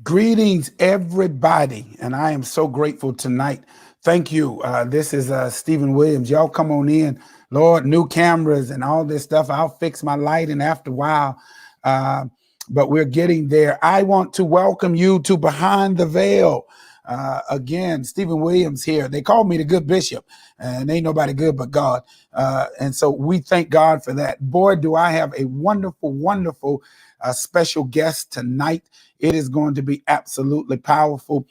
Greetings, everybody, and I am so grateful tonight. Thank you. This is Stephen Williams. Y'all come on in. Lord, new cameras and all this stuff. I'll fix my lighting after a while, uh, but we're getting there. I want to welcome you to Behind the Veil. Again, Stephen Williams here. They call me the good bishop, and ain't nobody good but God. And so we thank God for that. Boy, do I have a wonderful, wonderful special guest tonight. It is going to be absolutely powerful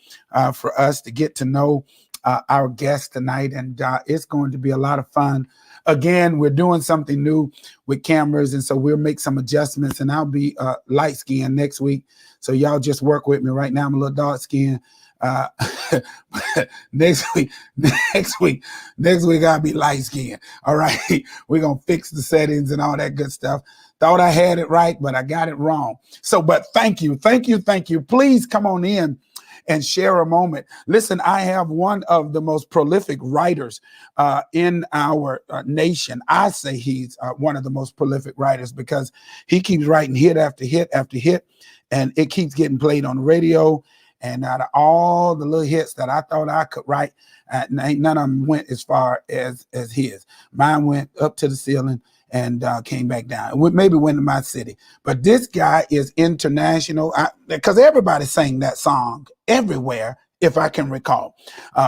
for us to get to know our guest tonight, and it's going to be a lot of fun. Again, we're doing something new with cameras, and so we'll make some adjustments, and I'll be light skinned next week. So y'all just work with me. Right now, I'm a little dark skinned. Uh, next week, I'll be light skinned. All right. We're going to fix the settings and all that good stuff. Thought I had it right, but I got it wrong. So, but thank you. Please come on in and share a moment. Listen, I have one of the most prolific writers in our nation. I say he's one of the most prolific writers because he keeps writing hit after hit after hit, and it keeps getting played on the radio. And out of all the little hits that I thought I could write, ain't none of them went as far as his. Mine went up to the ceiling and came back down. Maybe went to my city. But this guy is international because everybody sang that song everywhere, if I can recall,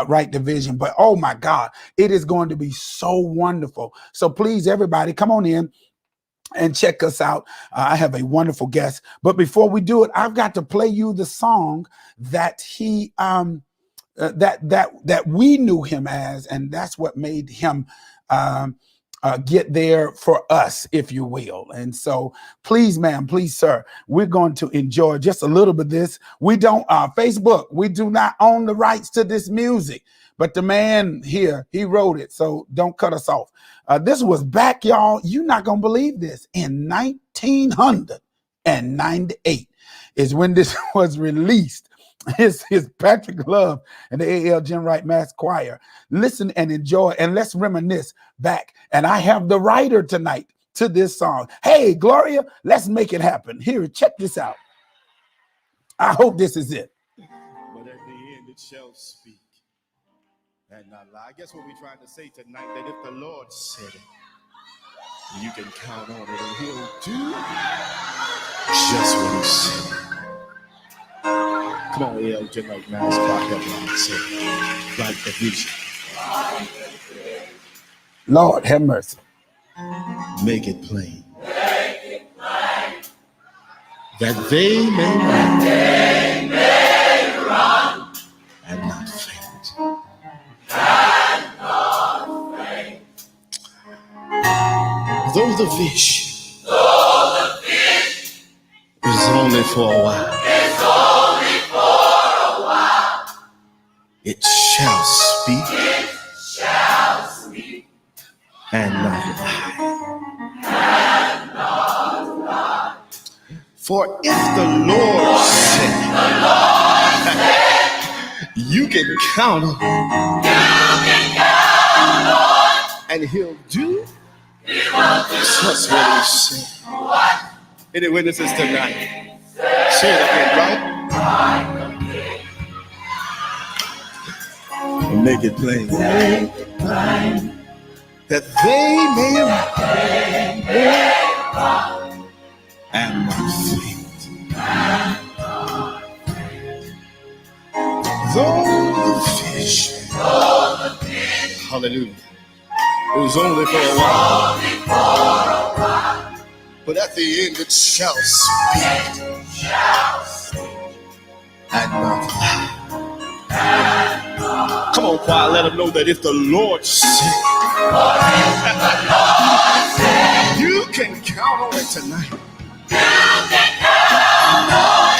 Right Division. But oh my God, it is going to be so wonderful. So please, everybody, come on in and check us out. I have a wonderful guest. But before we do it, I've got to play you the song that he that we knew him as, and that's what made him get there for us, if you will. And so please, ma'am, please, sir, we're going to enjoy just a little bit of this. We don't Facebook, we do not own the rights to this music, but the man here, he wrote it, so don't cut us off. This was back, y'all, you're not gonna believe this, in 1998 is when this was released. His Patrick Love and the A.L. Jim Wright Mass Choir. Listen and enjoy, and let's reminisce back. And I have the writer tonight to this song. Hey, Gloria, let's make it happen. Here, check this out. I hope this is it. But at the end, it shall speak and not lie. I guess what we're trying to say tonight, that if the Lord said it, you can count on it, and he'll do just what he said. Come on, A.L. Jim Wright Mass Choir, help me say, Right Division. Lord, have mercy. Make it plain. That they may run and not faint. Though the vision is only for a while, it shall speak and not lie. For if the Lord said, you can count on, and he'll do just what he said. Any witnesses tonight? Say it again, right? Make it plain. That they may run and not faint. Though the vision, hallelujah, it was only for a while, but at the end it shall speak and not lie. Come on, choir, let them know that if the Lord said, you can count on it tonight.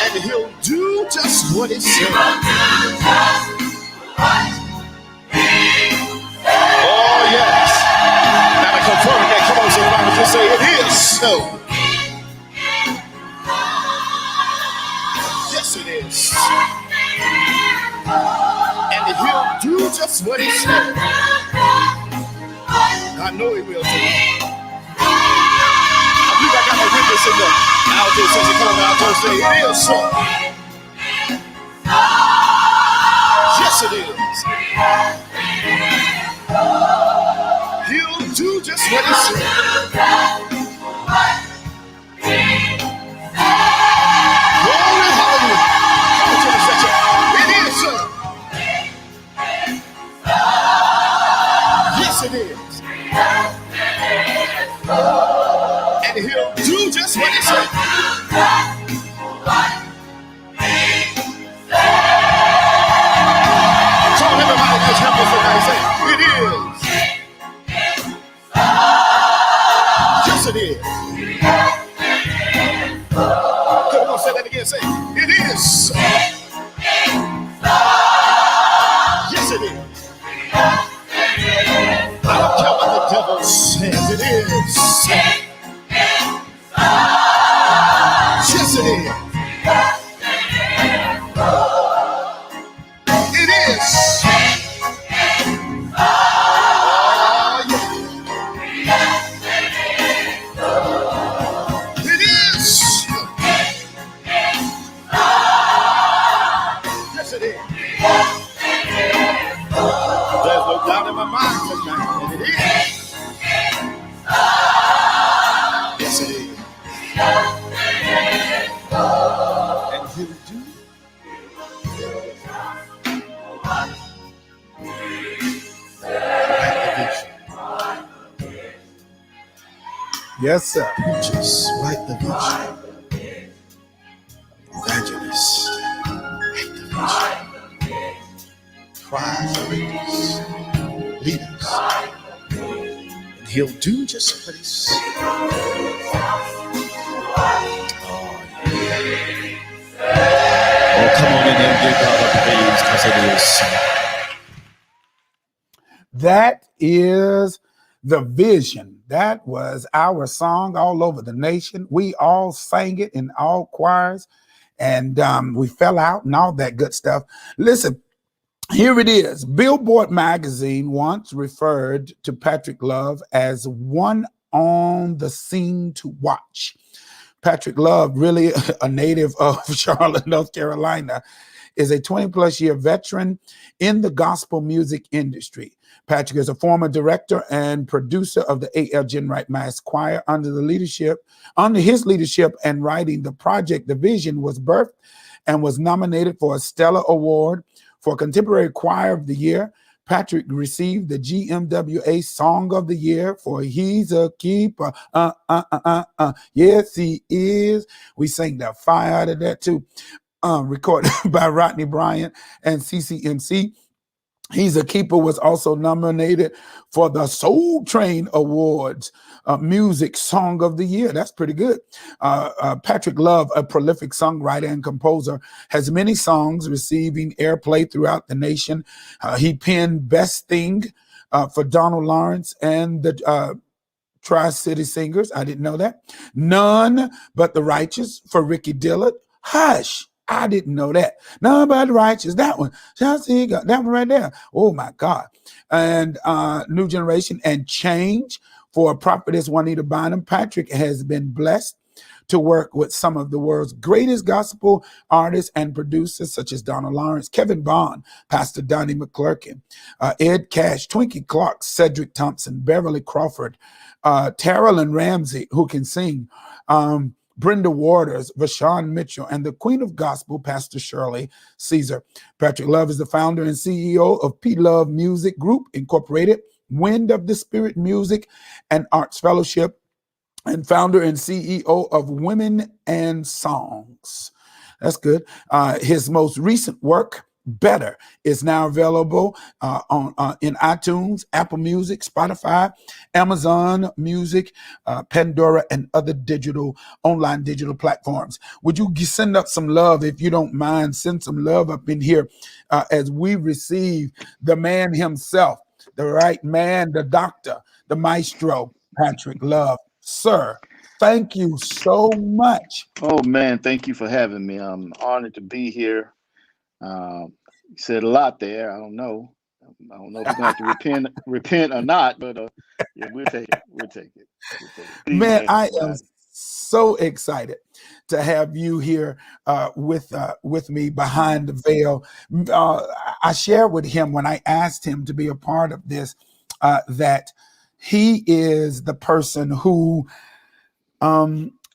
And he'll do just what he said. Oh, yes. Now to confirm that, come on, somebody, just say it is so. Yes, it is. And he'll do just what he said. I know he will tonight. I believe I got my witness in the alto section. Come on, alto, say it is so. Yes, it is. He'll do just what he said. Glory, hallelujah. Come on, church, section. It is, sir. Yes, it is. And he'll do just what he said. So everybody just help us tonight. Say, it is. Yes, it is. Come on, say that again. Say, it is. Yes, it is. I don't care what the devil says. It is. Yes, it is. It is. Oh, yeah. It is. Yes, it is. There's no doubt in my mind tonight that it is. Yes, it is. And he'll do. Yes, sir. Just write the vision. Evangelists, write the vision. Choir directors, leaders. And he'll do just what he said. Oh, come on in there and give God a praise because it is so. That is the vision. That was our song all over the nation. We all sang it in all choirs, and we fell out and all that good stuff. Listen, here it is. Billboard magazine once referred to Patrick Love as one on the scene to watch. Patrick Love, really a native of Charlotte, North Carolina, is a 20-plus year veteran in the gospel music industry. Patrick is a former director and producer of the A.L. Jenwright Mass Choir. Under his leadership and writing, the project The Vision was birthed and was nominated for a Stellar Award for Contemporary Choir of the Year. Patrick received the GMWA Song of the Year for He's a Keeper. Yes, he is. We sang the fire out of that too. Recorded by Rodney Bryant and CCMC. He's a Keeper was also nominated for the Soul Train Awards Music Song of the Year. That's pretty good. Patrick Love, a prolific songwriter and composer, has many songs receiving airplay throughout the nation. He penned Best Thing for Donald Lawrence and the Tri-City Singers. I didn't know that. None But the Righteous for Ricky Dillard. Hush. I didn't know that. None But the Righteous. That one. Chelsea got that one right there. Oh my God. And New Generation and Change for Prophetess Juanita Bynum. Patrick has been blessed to work with some of the world's greatest gospel artists and producers, such as Donald Lawrence, Kevin Bond, Pastor Donnie McClurkin, Ed Cash, Twinkie Clark, Cedric Thompson, Beverly Crawford, Terrell Ramsey, who can sing, Brenda Waters, Vashawn Mitchell, and the Queen of Gospel, Pastor Shirley Caesar. Patrick Love is the founder and CEO of P Love Music Group, Incorporated, Wind of the Spirit Music and Arts Fellowship, and founder and CEO of Women and Songs. That's good. His most recent work, Better, is now available in iTunes, Apple Music, Spotify, Amazon Music, Pandora, and other online digital platforms. Would you send up some love, if you don't mind? Send some love up in here as we receive the man himself, the right man, the doctor, the maestro, Patrick Love. Sir, thank you so much. Oh man, thank you for having me. I'm honored to be here. You said a lot there. I don't know if we're gonna have to repent or not, but yeah, we'll take it. We'll take it. Man, I am so excited to have you here with me behind the veil. I shared with him when I asked him to be a part of this that he is the person who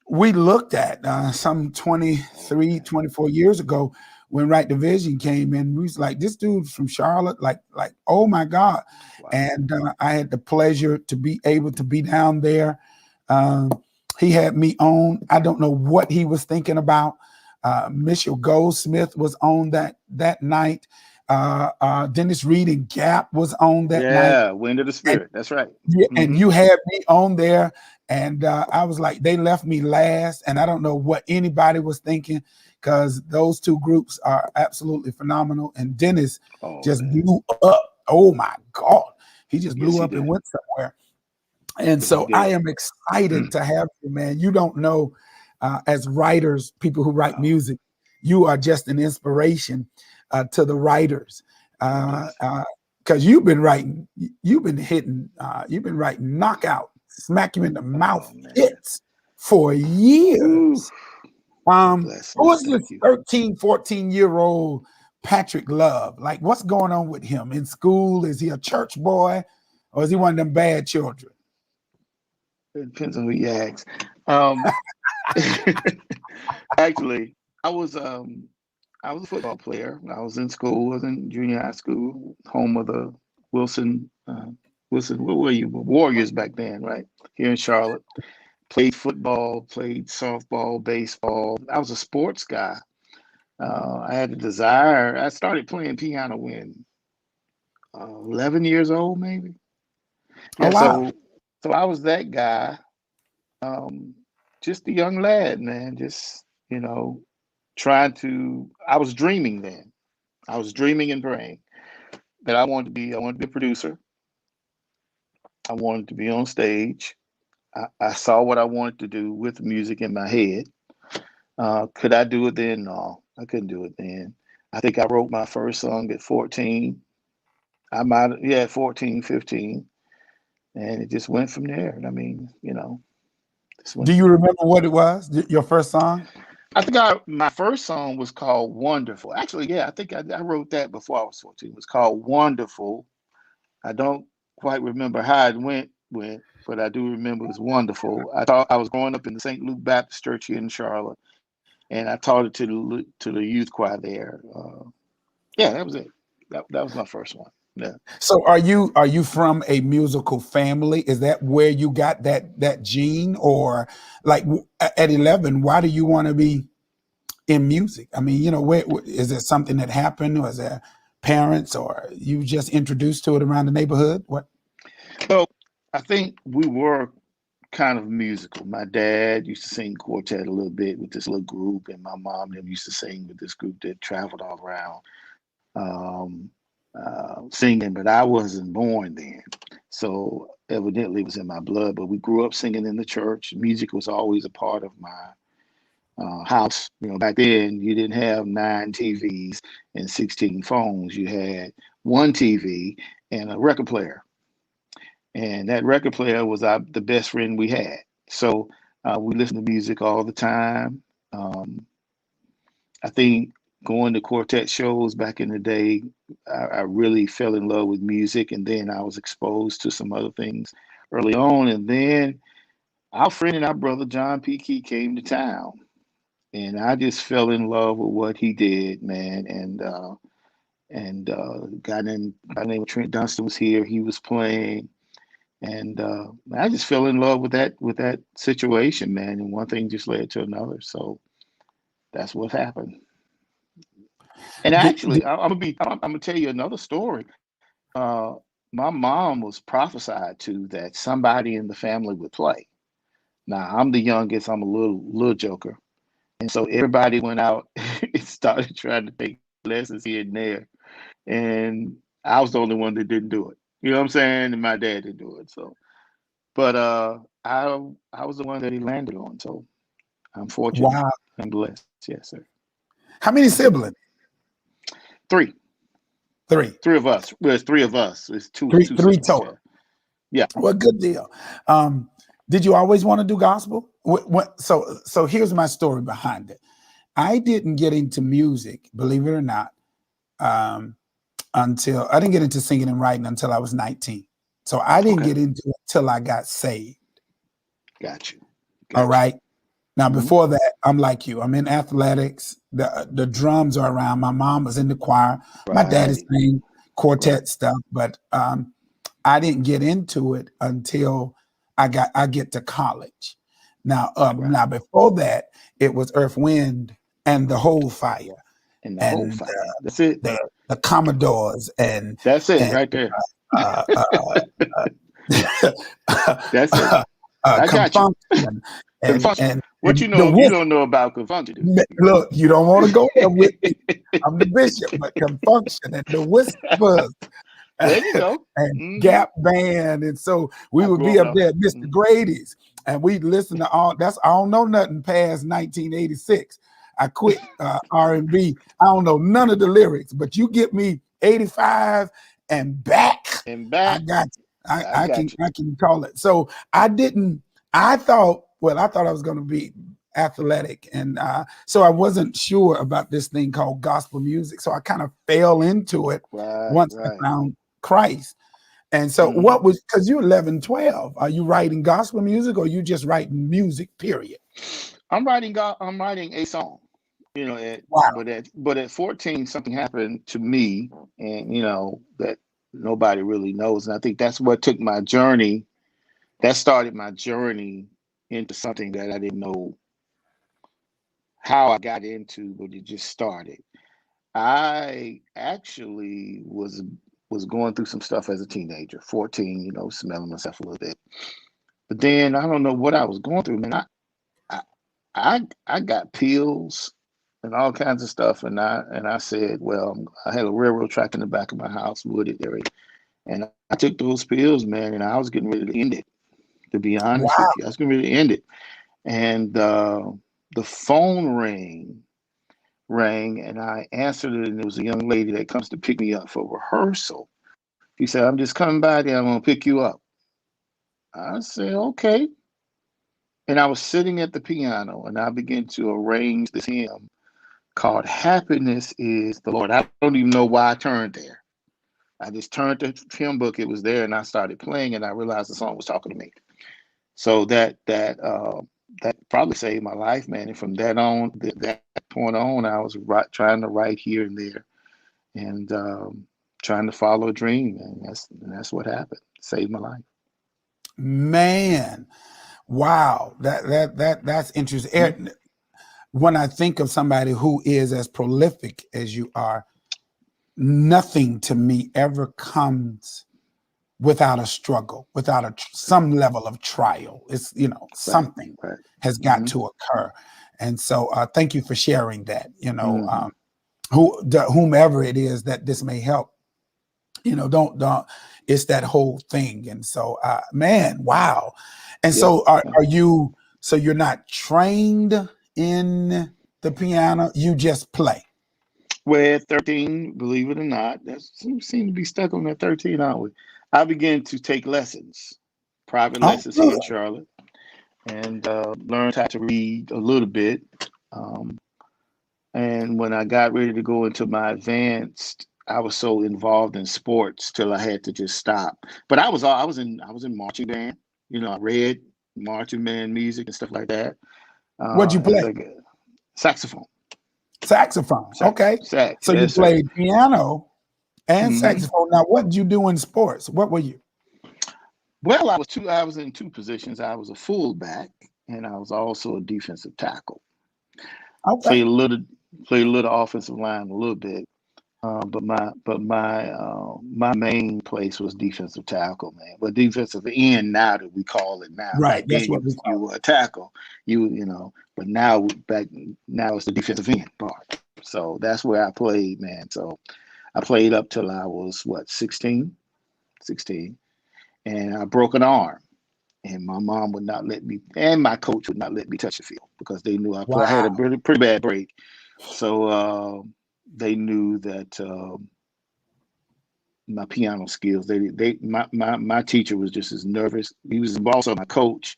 we looked at some 23, 24 years ago when Right Division came in. We was like, this dude's from Charlotte, like, oh my God. Wow. And I had the pleasure to be able to be down there. He had me on. I don't know what he was thinking about. Mitchell Goldsmith was on that night. Dennis Reed and Gap was on that night. Yeah, Wind of the Spirit. That's right. Yeah, and you had me on there, and I was like, they left me last, and I don't know what anybody was thinking, because those two groups are absolutely phenomenal. And Dennis just blew up. Oh my God, he just blew up and went somewhere. And so I am excited to have you, man. You don't know, as writers, people who write music, you are just an inspiration to the writers. Because you've been writing, you've been writing knockout, smack you in the mouth hits for years. Who is this 13, 14-year-old Patrick Love? Like, what's going on with him in school? Is he a church boy, or is he one of them bad children? It depends on who you ask. Actually, I was a football player. I was in school. I was in junior high school, home of the Wilson. What were you? Warriors back then, right? Here in Charlotte. Played football, played softball, baseball. I was a sports guy. I had a desire. I started playing piano when 11 years old, maybe. Yeah, wow. So I was that guy. Just a young lad, man. Just, I was dreaming then. I was dreaming and praying that I wanted to be a producer. I wanted to be on stage. I saw what I wanted to do with music in my head. Could I do it then? No, I couldn't do it then. I think I wrote my first song at 14. 14, 15. And it just went from there. I mean, Do you remember what it was? Your first song? I think my first song was called Wonderful. Actually, yeah, I think I wrote that before I was 14. It was called Wonderful. I don't quite remember how it went, but I do remember it was wonderful. I was growing up in the St. Luke Baptist Church here in Charlotte, and I taught it to the youth choir there. Yeah, that was it. That was my first one. Yeah. So are you from a musical family? Is that where you got that gene? Or like at 11, why do you want to be in music? I mean, is it something that happened, or is there parents, or you just introduced to it around the neighborhood? What? Well, I think we were kind of musical. My dad used to sing quartet a little bit with this little group, and my mom and them used to sing with this group that traveled all around. Singing, but I wasn't born then. So evidently it was in my blood, but we grew up singing in the church. Music was always a part of my house. Back then you didn't have 9 TVs and 16 phones. You had one TV and a record player. And that record player was the best friend we had. So we listened to music all the time. I think going to quartet shows back in the day, I really fell in love with music, and then I was exposed to some other things early on. And then our friend and our brother John P. Key came to town, and I just fell in love with what he did, man. And a guy named Trent Dunston was here. He was playing, and I just fell in love with that situation, man. And one thing just led to another. So that's what happened. And actually, I'm gonna tell you another story. My mom was prophesied to that somebody in the family would play. Now I'm the youngest. I'm a little joker, and so everybody went out and started trying to take lessons here and there, and I was the only one that didn't do it. You know what I'm saying? And my dad didn't do it. So, but I was the one that he landed on. So I'm fortunate. Wow. I'm blessed. Yes, sir. How many siblings? 3. 3. 3 of us. Well, it's 3 of us. It's two. Three siblings, total. Yeah. Well, good deal. Did you always want to do gospel? So here's my story behind it. I didn't get into music, believe it or not, until I didn't get into singing and writing until I was 19. So I didn't Okay. get into it till I got saved. Got you. All right. Now, Mhm. before that, I'm like you. I'm in athletics. The drums are around. My mom was in the choir. My dad is Right. playing quartet stuff, but I didn't get into it until I get to college. Now, Right. before that, it was Earth, Wind, and the Whole Fire, And the whole and fire. That's it. the Commodores, and That's it and right there. uh, That's it. I got you. Confunction, Confunction. and What you the know? You Whistler. don't know about confunction. Look, you don't want to go there with me. I'm the bishop, but Confunction and the Whispers There you go. and Mhm. Gap Band. And so we I would grew be up up there at Mr. Mhm. Grady's and we'd listen to all that's I don't know nothing past 1986. I quit R&B. I don't know none of the lyrics, but you get me 85 and back. And I back. got you. I got you. I can call it. So I thought I was going to be athletic, and so I wasn't sure about this thing called gospel music. So I kind of fell into it Right. once I Right. found Christ. And so Mhm. what was, because you're 11, 12, are you writing gospel music or you just writing music, period? I'm writing a song. You know, Wow. but at 14, something happened to me, and that nobody really knows. And I think that's what took my journey. That started my journey into something that I didn't know how I got into, but it just started. I actually was going through some stuff as a teenager, 14, smelling myself a little bit. But then I don't know what I was going through, man. I I got pills and all kinds of stuff, and I said, well, I had a railroad track in the back of my house, wooded area, and I took those pills, man, and I was getting ready to end it. To be honest Wow. with you, I was getting ready to end it, and the phone rang, and I answered it, and it was a young lady that comes to pick me up for rehearsal. She said, I'm just coming by there, I'm gonna pick you up. I said, okay. And I was sitting at the piano, and I began to arrange this hymn called Happiness is the Lord. I don't even know why I turned there. I just turned the hymn book, it was there, and I started playing, and I realized the song was talking to me. So that probably saved my life, man. And from that point on, I was trying to write here and there, and trying to follow a dream, and that's what happened. Saved my life. Man. Wow. That's interesting. When I think of somebody who is as prolific as you are, nothing to me ever comes without a struggle, without some level of trial. It's, Right, something right. has got to occur. And so thank you for sharing that, Mhm. whomever it is that this may help, don't, it's that whole thing. And so, man, wow. And Yeah. so so you're not trained in the piano, you just play. Well, at 13, believe it or not, we seem to be stuck on that 13, aren't we? I began to take lessons, private Oh, lessons here good. in Charlotte, and learned how to read a little bit. Um, and when I got ready to go into my advanced, I was so involved in sports till I had to just stop. But I was in marching band. I read marching band music and stuff like that. What'd you As play? I got saxophone, Saxophone. Okay. sax, So you yes, sir. played piano and Hmm. saxophone. Now, what did you do in sports? What were you? Well, I was in two positions. I was a fullback, and I was also a defensive tackle. Okay. Played a little played a little offensive line a little bit. But my main place was defensive tackle, man. But defensive end now that we call it now. Right. Back That's then what we you call were a tackle. But now it's the defensive end part. So that's where I played, man. So I played up till I was what, 16? 16. And I broke an arm. And my mom would not let me, and my coach would not let me touch the field because they knew it. I had a Wow. pretty bad break. So they knew that my piano skills. My teacher was just as nervous. He was also my coach.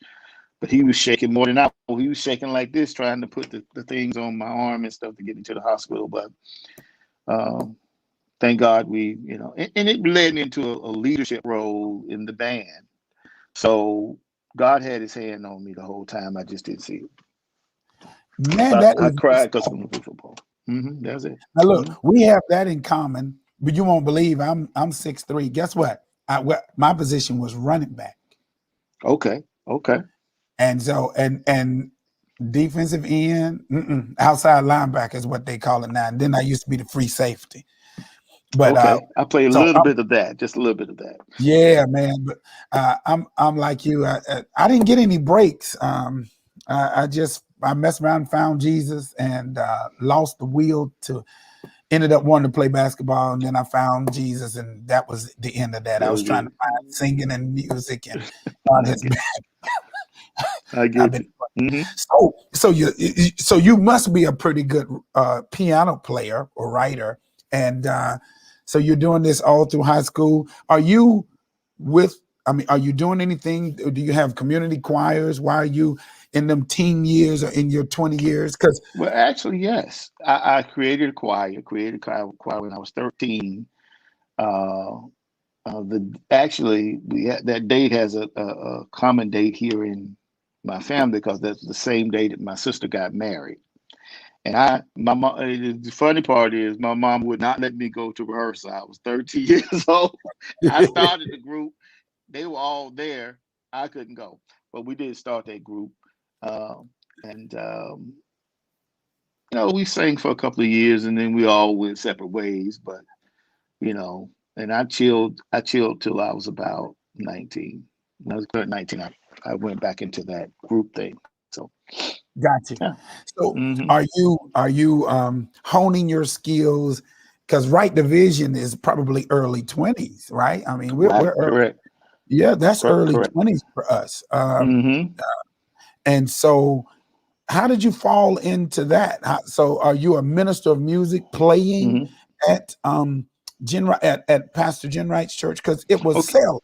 But he was shaking more than I. He was shaking like this, trying to put the things on my arm and stuff to get me to the hospital. But um, thank God and it led me into a leadership role in the band. So God had his hand on me the whole time. I just didn't see it. Man, So that I is cried because I exciting. couldn't play football. That's it. Now look, we have that in common, but you won't believe I'm 6'3". Guess what? My position was running back. Okay. Okay. And so and defensive end, outside linebacker is what they call it now. And then I used to be the free safety. But Okay. I played a so little bit of that, just a little bit of that. yeah, man. But I'm like you. I didn't get any breaks. I messed around and found Jesus and lost the will to. Ended up wanting to play basketball, and then I found Jesus, and that was the end of that. I That was was trying it. to find singing and music, and God I has get, I I've get been you. Hmm. so you must be a pretty good piano player or writer, and so you're doing this all through high school. Are you with? I mean, are you doing anything? Do you have community choirs? Why are you in them teen years or in your 20 years? Because Well, actually, yes. I created a choir when I was 13. Uh, we had, that date has a common date here in my family because that's the same day that my sister got married. And my mom, the funny part is my mom would not let me go to rehearsal. I was 13 years old. I started the group. They were all there. I couldn't go, but we did start that group. Um, and we sang for a couple of years, and then we all went separate ways. But and I chilled till I was about 19. When I was 19, I went back into that group thing. So got you. yeah. So Hmm. are you honing your skills? Because right division is probably early 20s, right? I mean, we're Right. early, Correct. yeah, that's early Correct. 20s for us. Hmm. And so how did you fall into that? So are you a minister of music playing Hmm. at at Pastor Jen Wright's church? Because it was Okay. sale.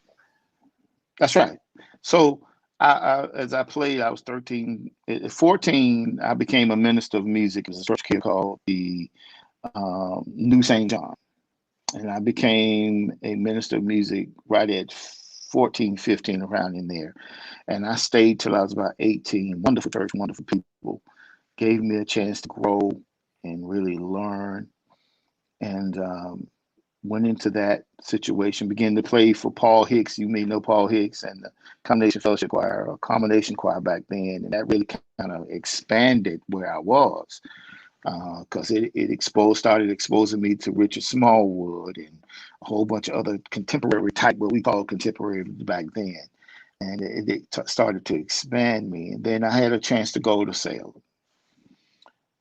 That's right. So as I played, I was 13. At 14, I became a minister of music. It's a church here called the New St. John. And I became a minister of music right at 14, 15, around in there. And I stayed till I was about 18. Wonderful church, wonderful people. Gave me a chance to grow and really learn. And went into that situation, began to play for Paul Hicks. You may know Paul Hicks and the Combination Fellowship Choir, or Combination Choir back then. And that really kind of expanded where I was because started exposing me to Richard Smallwood and a whole bunch of other contemporary type, what we call contemporary back then. And it started to expand me. And then I had a chance to go to Salem.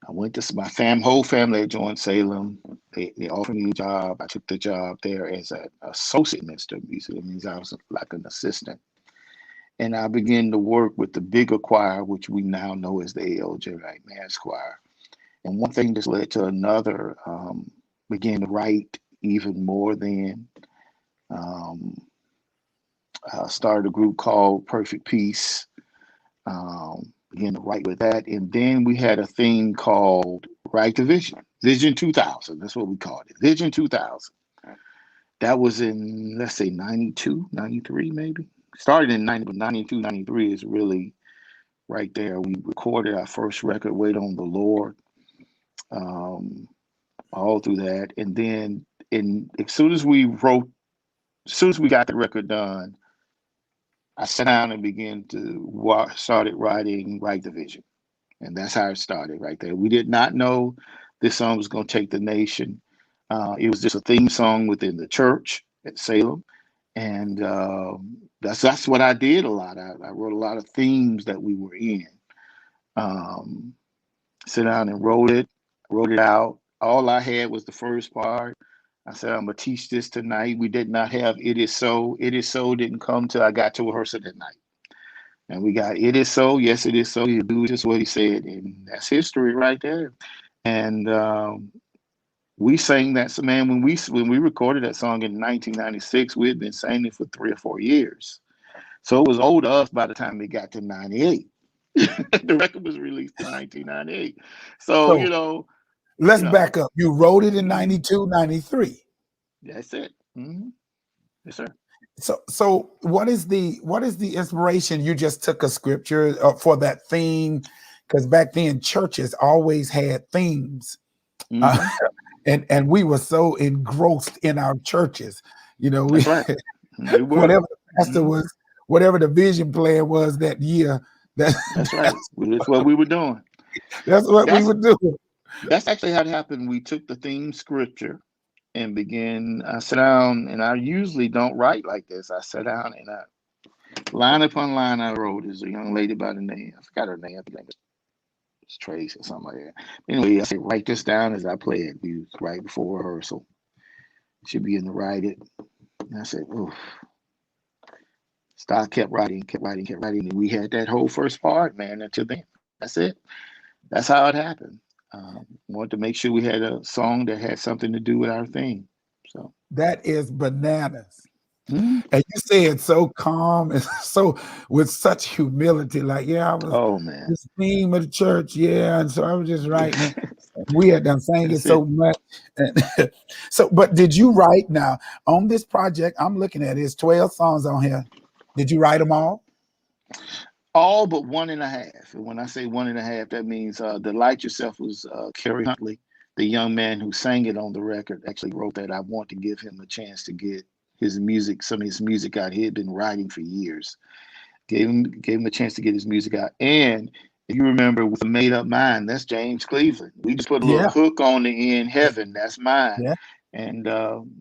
I went to my whole family had joined Salem. They offered me a job. I took the job there as an associate minister of music. It means I was like an assistant. And I began to work with the bigger choir, which we now know as the A.L.J. Wright Mass Choir. And one thing just led to another. Began to write even more then. Um, I started a group called Perfect Peace. Began to write with that. And then we had a thing called Right to Vision, Vision 2000. That's what we called it, Vision 2000. That was in, let's say, 92, 93 maybe. Started in 90, but 92, 93 is really right there. We recorded our first record, Wait on the Lord, um, all through that. And then as soon as we got the record done, I sat down and began to started writing Right Division. And that's how it started right there. We did not know this song was going to take the nation. It was just a theme song within the church at Salem. And that's what I did a lot. I wrote a lot of themes that we were in. Um, Sit down and wrote it out. All I had was the first part. I said, I'm going to teach this tonight. We did not have It Is So. It Is So didn't come till I got to rehearsal that night. And we got It Is So. Yes, it is so. You do just what he said. And that's history right there. And we sang that. So, man, when we recorded that song in 1996, we had been singing it for 3 or 4 years. So it was old to us by the time it got to 98. The record was released in 1998. So, So let's you know, back up. You wrote it in mhm, 92, 93. that's it. Yes, sir. So what is the inspiration? You just took a scripture for that theme, because back then churches always had themes, uh, hmm and we were so engrossed in our churches. We That's right. They were. whatever the pastor hmm was, whatever the vision plan was that year, that That's right. That's what we were doing. that's what we That's would do. that's actually how it happened. We took the theme scripture and began. I sat down, and I usually don't write like this. I sat down and line upon line I wrote. There's a young lady by the name. I forgot her name. I think it's Trace or something like that. Anyway, I said, write this down as I play it. We was right before rehearsal. Should begin to write it. And I said, oof. Star kept writing, and we had that whole first part, man, until then. That's it. That's how it happened. Wanted to make sure we had a song that had something to do with our theme. So That is bananas. mhm. And you say it so calm and so with such humility, like, I was Oh man. this theme of the church, and so I was just writing it. We had done sang it That's so it. much. And but did you write now on this project? I'm looking at it, it's 12 songs on here. Did you write them all? All but one and a half. And when I say one and a half, that means Delight Yourself was Kerry Huntley, the young man who sang it on the record, actually wrote that. I want to give him a chance to get his music, some of his music out. He had been writing for years. Gave him a chance to get his music out. And if you remember, with a Made Up Mind, that's James Cleveland. We just put a little Yeah, hook on the end, Heaven, that's mine, yeah. and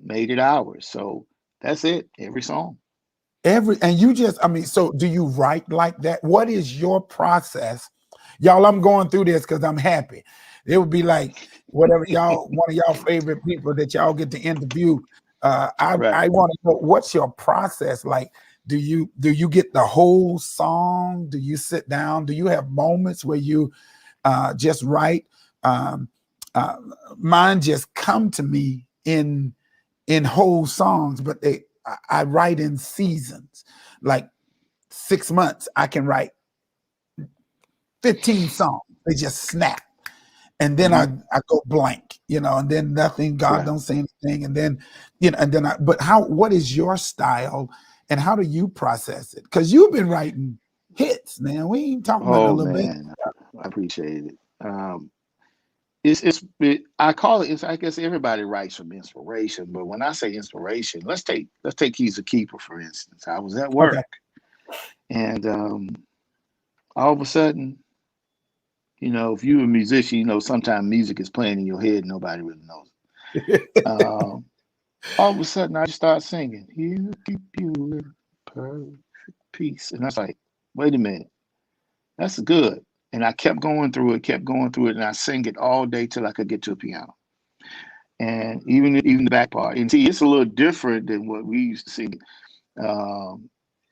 made it ours. So that's it, every song. And you just, so do you write like that? What is your process? Y'all, I'm going through this because I'm happy. It would be like whatever one of y'all favorite people that y'all get to interview. Right. I want to know, what's your process like? Do you get the whole song? Do you sit down? Do you have moments where you just write? Mine just come to me in whole songs, but I write in seasons. Like 6 months, I can write 15 songs. They just snap. And then Mhm. I go blank, and then nothing, God Right. don't say anything. And then, but what is your style and how do you process it? Because you've been writing hits, man. We ain't talking about a Oh little bit. man, I appreciate it. I call it. I guess everybody writes from inspiration, but when I say inspiration, let's take He's a Keeper for instance. I was at Okay. work, and all of a sudden, if you're a musician, sometimes music is playing in your head, nobody really knows. All of a sudden, I just start singing. He'll keep you in perfect peace, and I was like, wait a minute, that's good. And I kept going through it, and I sang it all day till I could get to a piano. And even the back part. And see, it's a little different than what we used to sing. On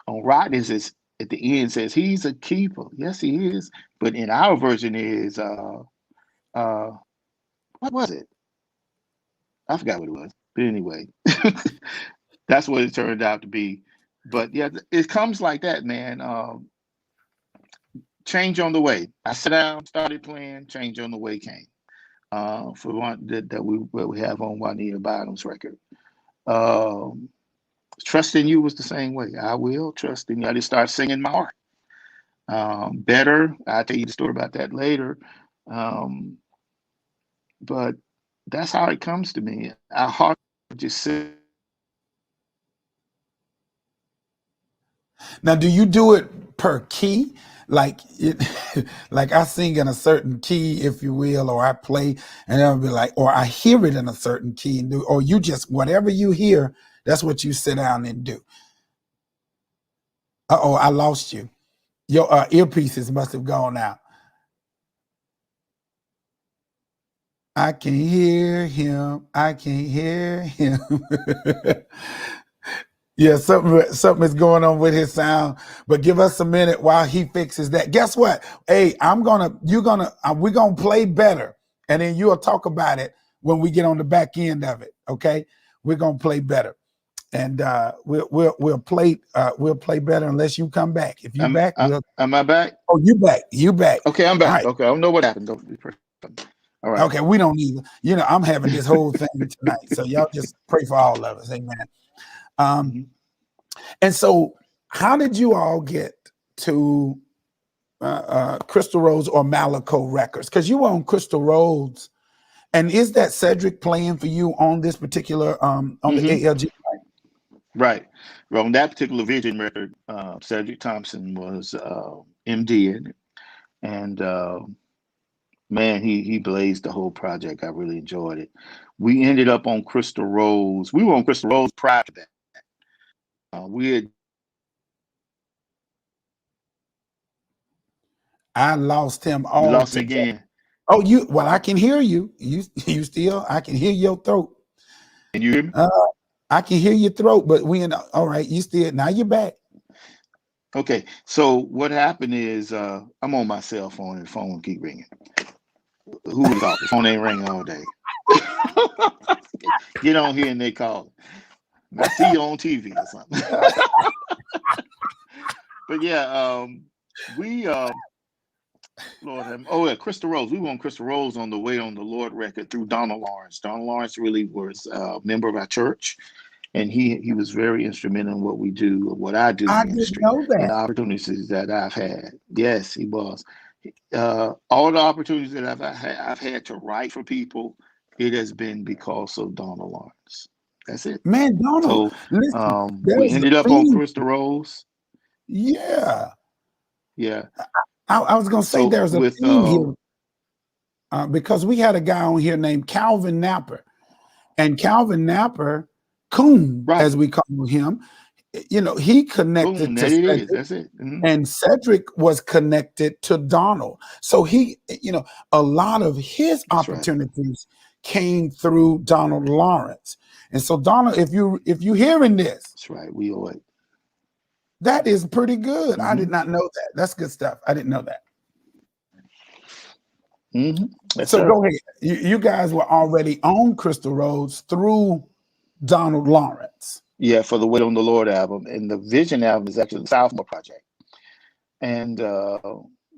Rodney's, it's at the end says he's a keeper. Yes, he is. But in our version is what was it? I forgot what it was. But anyway, that's what it turned out to be. But yeah, it comes like that, man. Change on the way. I sat down, started playing. Change on the way came. For one that we have on Juanita Bottom's record. Trust in You was the same way. I will trust in you. I just started singing my heart. Better. I'll tell you the story about that later. But that's how it comes to me. Our heart just sing. Now, do you do it per key? Like like I sing in a certain key, if you will, or I play and I'll be like, or I hear it in a certain key and do, or you just whatever you hear, that's what you sit down and do. Uh-oh, I lost you. Your earpieces must have gone out. I can hear him. I can hear him. Yeah, something is going on with his sound, but give us a minute while he fixes that. Guess what? Hey, we're gonna play better, and then you'll talk about it when we get on the back end of it. Okay, we're gonna play better. and we'll play better unless you come back. If you back, Am I back? Oh, you back. Okay, I'm All back. right. Okay, I don't know what happened. Don't be perfect. All right. Okay, we don't need. I'm having this whole thing tonight, so y'all just pray for all of us. Amen. And so, how did you all get to Crystal Rose or Malaco Records? Because you were on Crystal Rose, and is that Cedric playing for you on this particular on the ALG? Right. Well, on that particular Vision record, Cedric Thompson was MD in it, and man, he blazed the whole project. I really enjoyed it. We ended up on Crystal Rose. We were on Crystal Rose prior to that. I lost him all. You lost him again. Oh, well, I can hear you. You still, I can hear your throat. Can you hear me? I can hear your throat, but all right, you still, now you're back. Okay, so what happened is I'm on my cell phone and the phone keep ringing. Who was off? The phone ain't ringing all day. Get on here and they call. I see you on TV or something. But yeah, Crystal Rose. We were on Crystal Rose on the Way on the Lord record through Donald Lawrence. Donald Lawrence really was a member of our church, and he was very instrumental in what we do, what I do in ministry, know that. and the opportunities that I've had. Yes, he was. All the opportunities that I've had to write for people, it has been because of Donald Lawrence. That's it. Man, Donald. So listen, we ended up on Crystal Rose. Yeah. Yeah. I was going to say there's a theme here because we had a guy on here named Calvin Napper, and Calvin Napper, Coon, as we call him, he connected to Cedric. That's it. And Cedric was connected to Donald. So a lot of his opportunities came through Donald Lawrence. And so Donald, if you hearing this, that's right. We owe it. That is pretty good. I did not know that. That's good stuff. I didn't know that. So go ahead. You guys were already on Crystal Rose through Donald Lawrence. Yeah, for the Wait on the Lord album. And the Vision album is actually the sophomore project. And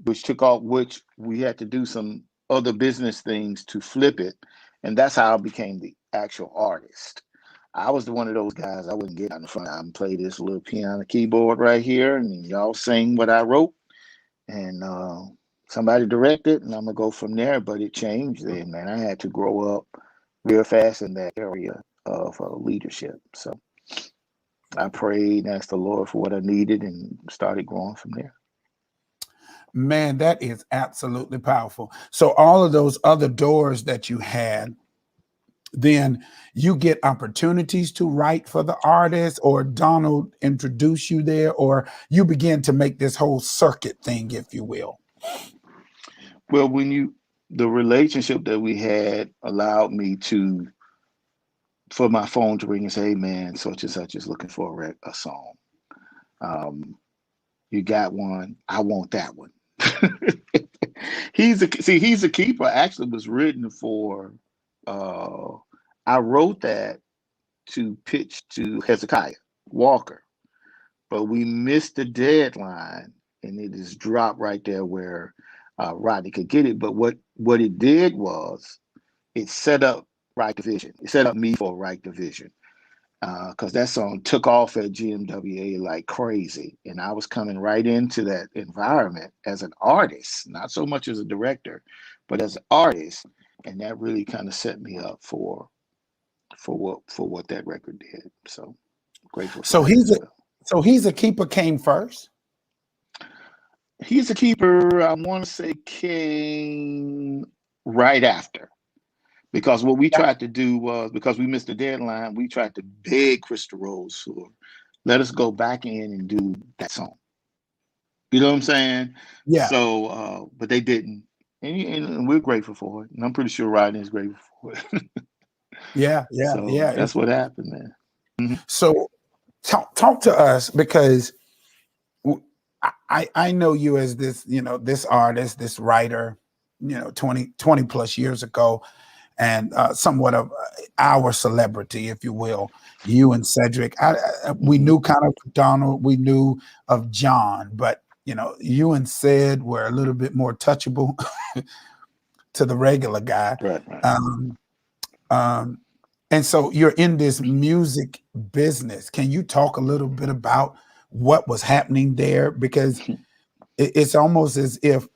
which took off, which we had to do some other business things to flip it. And that's how I became the actual artist. I was one of those guys. I wouldn't get on the front and play this little piano keyboard right here, and y'all sing what I wrote, and somebody directed, and I'm gonna go from there. But it changed then, man. I had to grow up real fast in that area of leadership. So I prayed and asked the Lord for what I needed, and started growing from there. Man, that is absolutely powerful. So all of those other doors that you had, then you get opportunities to write for the artist, or Donald introduce you there, or you begin to make this whole circuit thing, if you will. Well, the relationship that we had allowed me for my phone to ring and say, hey man, such and such is looking for a song. You got one, I want that one. He's a Keeper actually was written for I wrote that to pitch to Hezekiah Walker, but we missed the deadline, and it is dropped right there where Rodney could get it. But what it did was it set up Right Division. It set up me for Right Division because that song took off at GMWA like crazy, and I was coming right into that environment as an artist, not so much as a director, but as an artist. And that really kind of set me up for what that record did. So grateful. So He's a Keeper came first. He's a Keeper, I want to say, came right after, because what we tried to do was, because we missed the deadline, we tried to beg Crystal Rose for let us go back in and do that song. You know what I'm saying? Yeah. So, but they didn't. And we're grateful for it. And I'm pretty sure Rodney is grateful for it. Yeah. That's what happened, man. Mm-hmm. So talk to us, because I know you as this, this artist, this writer, 20 plus years ago. and somewhat of our celebrity, if you will. You and Cedric, we Mhm. knew kind of Donald, we knew of John, but you and Ced were a little bit more touchable to the regular guy. Right, right. Um, um, and so you're in this music business. Can you talk a little bit about what was happening there? Because it's almost as if,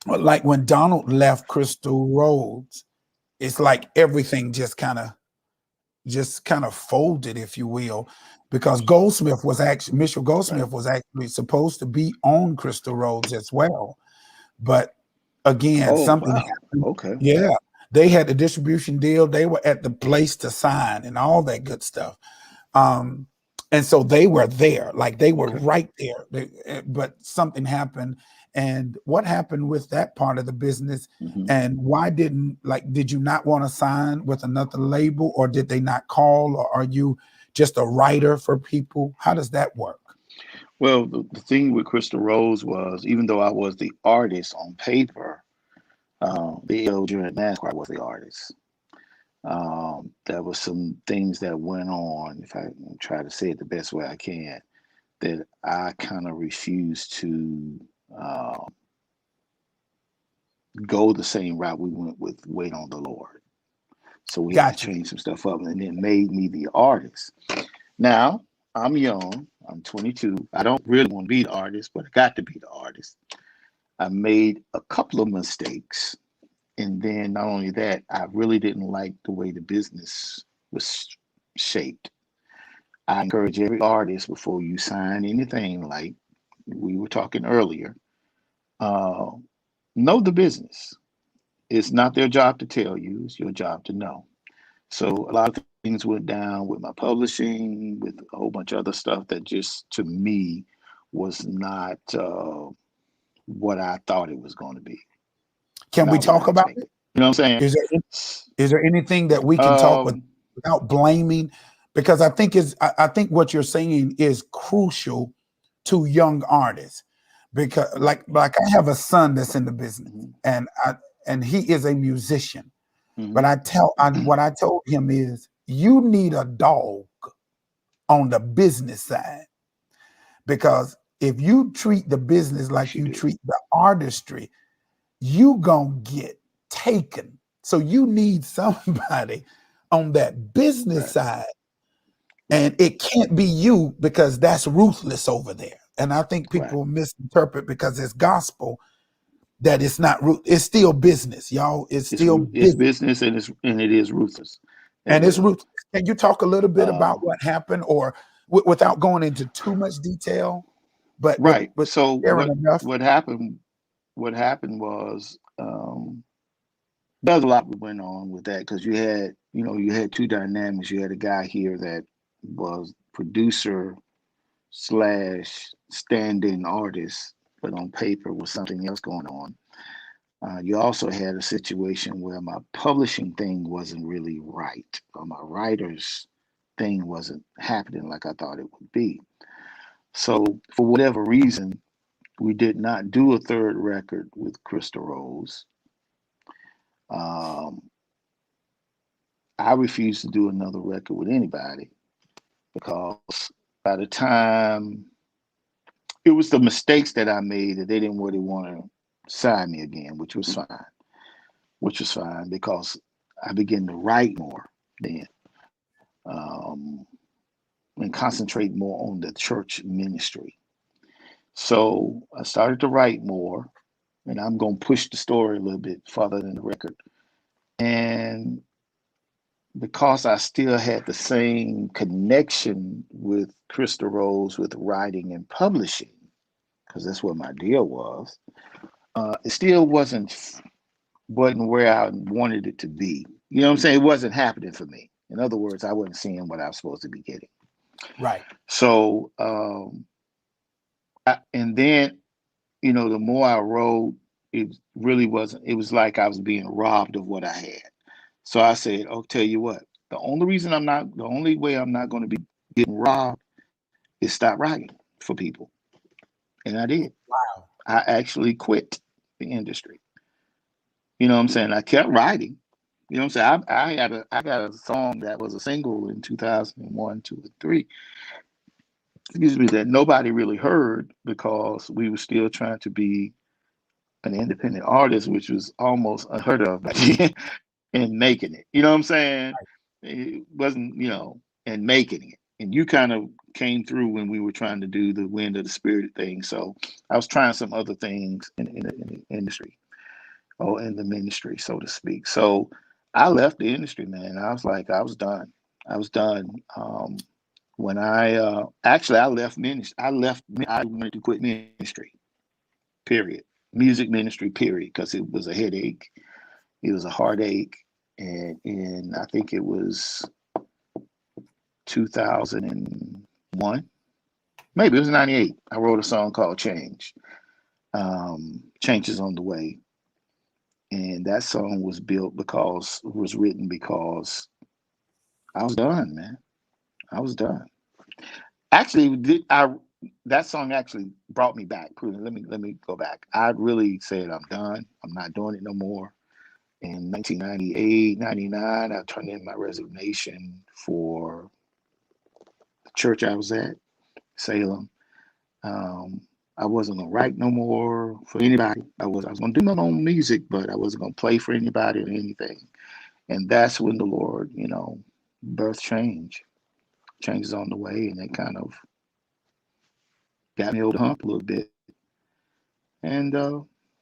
like when Donald left Crystal Rhodes, it's like everything just kind of folded, if you will, because Mitchell Right. Goldsmith was actually supposed to be on Crystal Rhodes as well. But again, Oh, something wow. happened. Okay. Yeah. They had the distribution deal. They were at the place to sign and all that good stuff. Um, and so they were there, like they were Okay. right there. But something happened. And what happened with that part of the business? Mhm. And why did you not want to sign with another label, or did they not call, or are you just a writer for people? How does that work? Well, the thing with Crystal Rose was, even though I was the artist on paper, the Eldrin Masquerade was the artist. There was some things that went on, if I try to say it the best way I can, that I kind of refused to uh, go the same route we went with Wait on the Lord. So we had to Gotcha. change some stuff up, and it made me the artist. Now, I'm young, I'm 22. I don't really want to be the artist, but I got to be the artist. I made a couple of mistakes. And then not only that, I really didn't like the way the business was shaped. I encourage every artist before you sign anything, like we were talking earlier, uh, know the business. It's not their job to tell you, it's your job to know. So a lot of things went down with my publishing, with a whole bunch of other stuff that just to me was not what I thought it was going to be, Can we not what talk I about it? expected. You know what I'm Is there saying? is there anything that we can talk without blaming? Because I think what you're saying is crucial to young artists. Because like I have a son that's in the business, Mhm, and he is a musician. But mhm. what I told him is, you need a dog on the business side, because if you treat the business Yes, like you you do. treat the artistry, you gonna get taken. So you need somebody on that business Right, side, right, and it can't be you, because that's ruthless over there. And I think right. people misinterpret, because it's gospel, that it's not it's still business, y'all. It's still It's business, business and it is ruthless as and it's well. ruthless. Can you talk a little bit about Uh, what happened, or without going into too much detail, but right. with So sharing enough? what happened? What happened was there's a lot that went on with that because you had two dynamics. You had a guy here that was producer slash stand-in artist, but on paper was something else going on. You also had a situation where my publishing thing wasn't really right, or my writer's thing wasn't happening like I thought it would be. So, for whatever reason, we did not do a third record with Crystal Rose. Um, I refused to do another record with anybody because by the time it was the mistakes that I made that they didn't really want to sign me again, which was fine because I began to write more then, um, and concentrate more on the church ministry. So I started to write more, and I'm going to push the story a little bit further than the record. And because I still had the same connection with Crystal Rose with writing and publishing, because that's what my deal was, it still wasn't where I wanted it to be. You know what I'm saying? It wasn't happening for me. In other words, I wasn't seeing what I was supposed to be getting. Right. So, and then, the more I wrote, it really wasn't, it was like I was being robbed of what I had. So I said, I'll tell you what, the only way I'm not going to be getting robbed is stop writing for people. And I did. Wow. I actually quit the industry. You know what I'm saying? I kept writing, You know what I'm saying? I got a song that was a single in 2001, 2, and 3. Excuse me, that nobody really heard because we were still trying to be an independent artist, which was almost unheard of back then, and making it. You know what I'm saying? It wasn't, and making it. And you kind of came through when we were trying to do the Wind of the Spirit thing. So I was trying some other things in the industry, or in the ministry, so to speak. So I left the industry, man. I was like, I was done. I was done. When I left ministry, I wanted to quit ministry, period. Music ministry, period, because it was a headache. It was a heartache. And I think it was 2001, maybe it was 98. I wrote a song called Change. Change is on the way. And that song was written because I was done, man. I was done. Actually, that song actually brought me back. Let me go back. I really said I'm done. I'm not doing it no more. In 1998, 99, I turned in my resignation for the church I was at, Salem. I wasn't gonna write no more for anybody. I was gonna do my own music, but I wasn't gonna play for anybody or anything. And that's when the Lord, birth changes on the way, and it kind of got me over the hump a little bit. And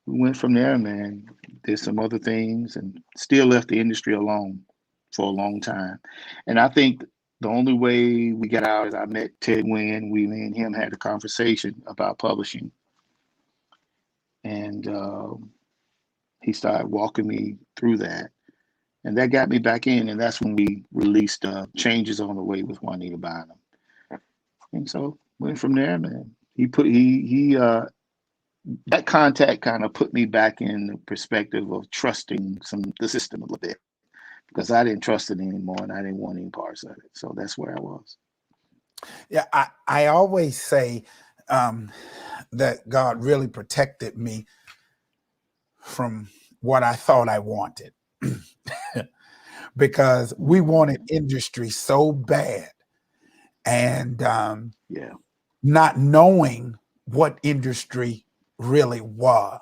we went from there, man. Did some other things and still left the industry alone for a long time. And I think the only way we got out is I met Ted Wynn. Me and him had a conversation about publishing. And he started walking me through that. And that got me back in. And that's when we released Changes on the Way with Juanita Bynum. And so went from there, man. That contact kind of put me back in the perspective of trusting the system a little bit, because I didn't trust it anymore and I didn't want any parts of it. So that's where I was. Yeah, I always say that God really protected me from what I thought I wanted, because we wanted industry so bad, and not knowing what industry really was.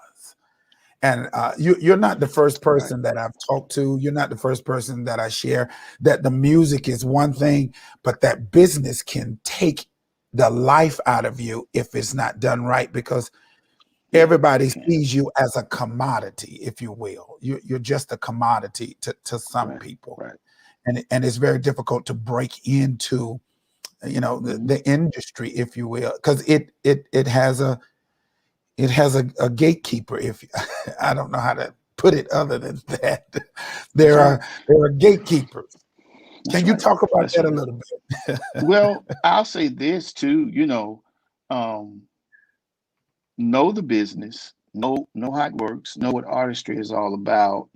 And you're not the first person that I've talked to. You're not the first person that I share that the music is one thing, but that business can take the life out of you if it's not done right, because everybody sees you as a commodity, if you will. You're just a commodity to some people. Right. And it's very difficult to break into, the industry, if you will, because it has a gatekeeper. If I don't know how to put it other than that, there are gatekeepers. Can you talk about that a little bit? Well, I'll say this too. Know the business, know how it works, know what artistry is all about.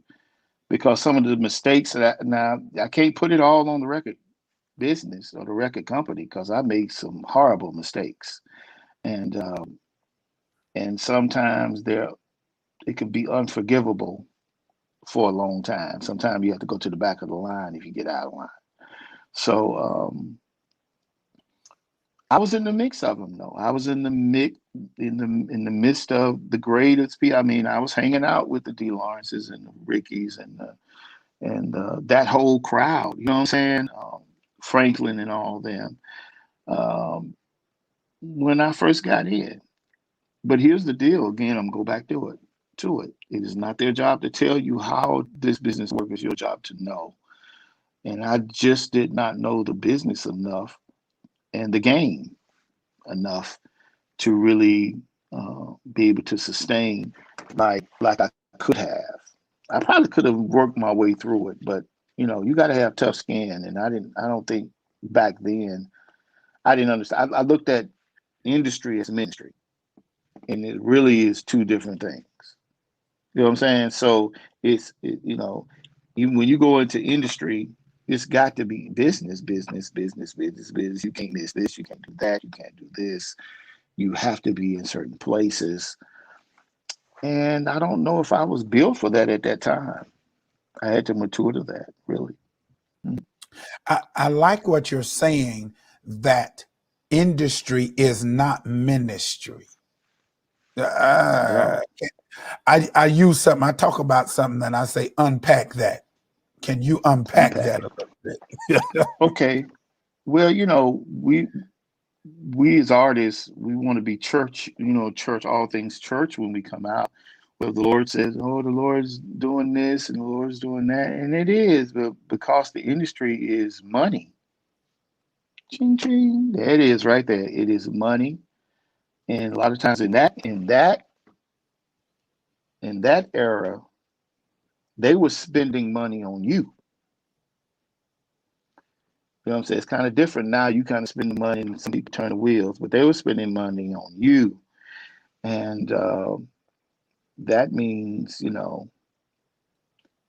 Because some of the mistakes now I can't put it all on the record business or the record company, because I made some horrible mistakes, and sometimes it can be unforgivable for a long time. Sometimes you have to go to the back of the line if you get out of line. So I was in the mix of them, though. I was in the midst of the greatest people. I mean, I was hanging out with the D. Lawrences and the Rickies and that whole crowd. You know what I'm saying? Franklin and all them. When I first got in. But here's the deal. Again, I'm going to go back to it. It is not their job to tell you how this business works. It's your job to know. And I just did not know the business enough and the game enough to really be able to sustain like I could have. I probably could have worked my way through it, but you got to have tough skin. And I don't think back then I didn't understand. I looked at industry as ministry, and it really is two different things. You know what I'm saying? So even when you go into industry, it's got to be business. You can't miss this. You can't do that. You can't do this. You have to be in certain places. And I don't know if I was built for that at that time. I had to mature to that, really. I like what you're saying, that industry is not ministry. Yeah. Uh, I use something, I talk about something and I say, unpack that. Can you unpack Unpack that it. a little bit? Okay. Well, we as artists, we want to be church, church, all things church when we come out. Well, the Lord says, oh, the Lord's doing this and the Lord's doing that. And it is, but because the industry is money. Ching ching. There it is right there. It is money. And a lot of times in that era, they were spending money on you. You know what I'm saying? It's kind of different now. You kind of spend the money and some people turn the wheels, but they were spending money on you. And that means,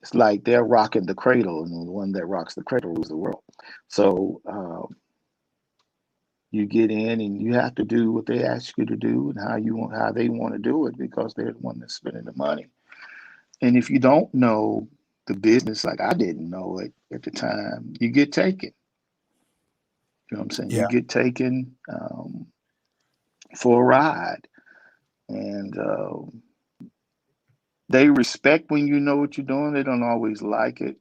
it's like they're rocking the cradle, and the one that rocks the cradle rules the world. So you get in and you have to do what they ask you to do and how they want to do it, because they're the one that's spending the money. And if you don't know the business, like I didn't know it at the time, you get taken. You know what I'm saying? You Yeah. get taken for a ride. And they respect when you know what you're doing. They don't always like it.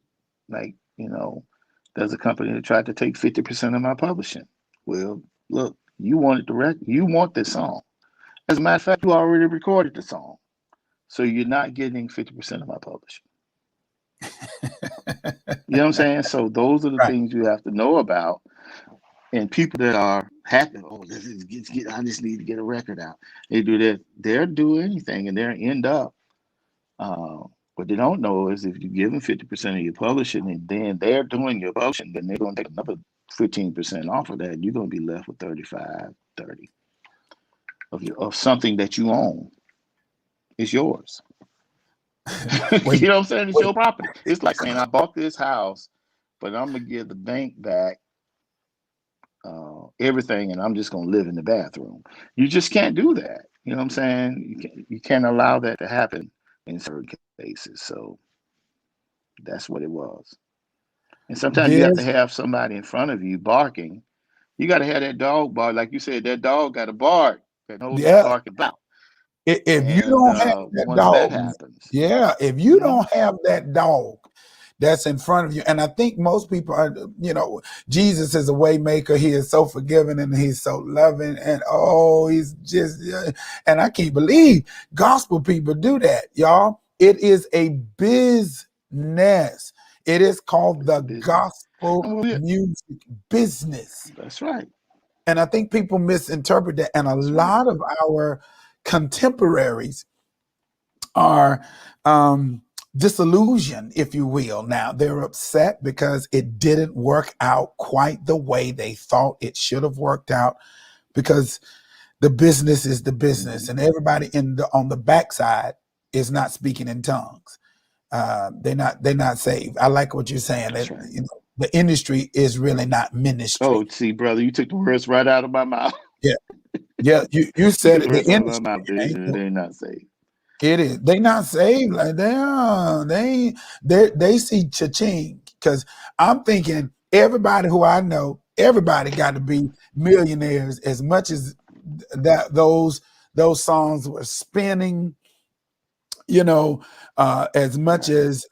Like, there's a company that tried to take 50% of my publishing. Well, look, you wanted you want this song. As a matter of fact, you already recorded the song. So you're not getting 50% of my publishing. You know what I'm saying? So those are the Right. things you have to know about. And people that are happy, oh, I just need to get a record out. They do that. They'll do anything and they'll end up. What they don't know is if you give them 50% of your publishing and then they're doing your publishing, then they're going to take another 15% off of that. You're going to be left with 35, 30 of something that you own. It's yours. When, You know what I'm saying? It's when, your property. It's like saying, I bought this house, but I'm going to give the bank back everything and I'm just going to live in the bathroom. You just can't do that. You know what I'm saying? You can't allow that to happen in certain cases. So that's what it was. And sometimes you have to this, have somebody in front of you barking. You got to have that dog bark. Like you said, that dog got to bark that knows what to yeah, bark about. if you And don't have that once that dog, happens, yeah, if you you know, don't have that dog that's in front of you, and I think most people are, Jesus is a way maker. He is so forgiving and he's so loving, and oh, he's just, and I can't believe gospel people do that, y'all. It is a business. It is called it's the a business. gospel And music business. that's right. And I think people misinterpret that. And a That's right. lot of our contemporaries are disillusioned, if you will. Now they're upset because it didn't work out quite the way they thought it should have worked out, because the business is the business, Mm-hmm. and everybody on the backside is not speaking in tongues. They're not saved. I like what you're saying. That's That right. the industry is really not Oh, ministry. see, brother, you took the words right out of my mouth. Yeah, yeah. You You said took it. the The words out of my industry mouth. ain't. They're not saved. It is. They not saved. Like they see cha-ching. Because I'm thinking everybody who I know, everybody got to be millionaires as much as that those songs were spinning, you know, as much Right. as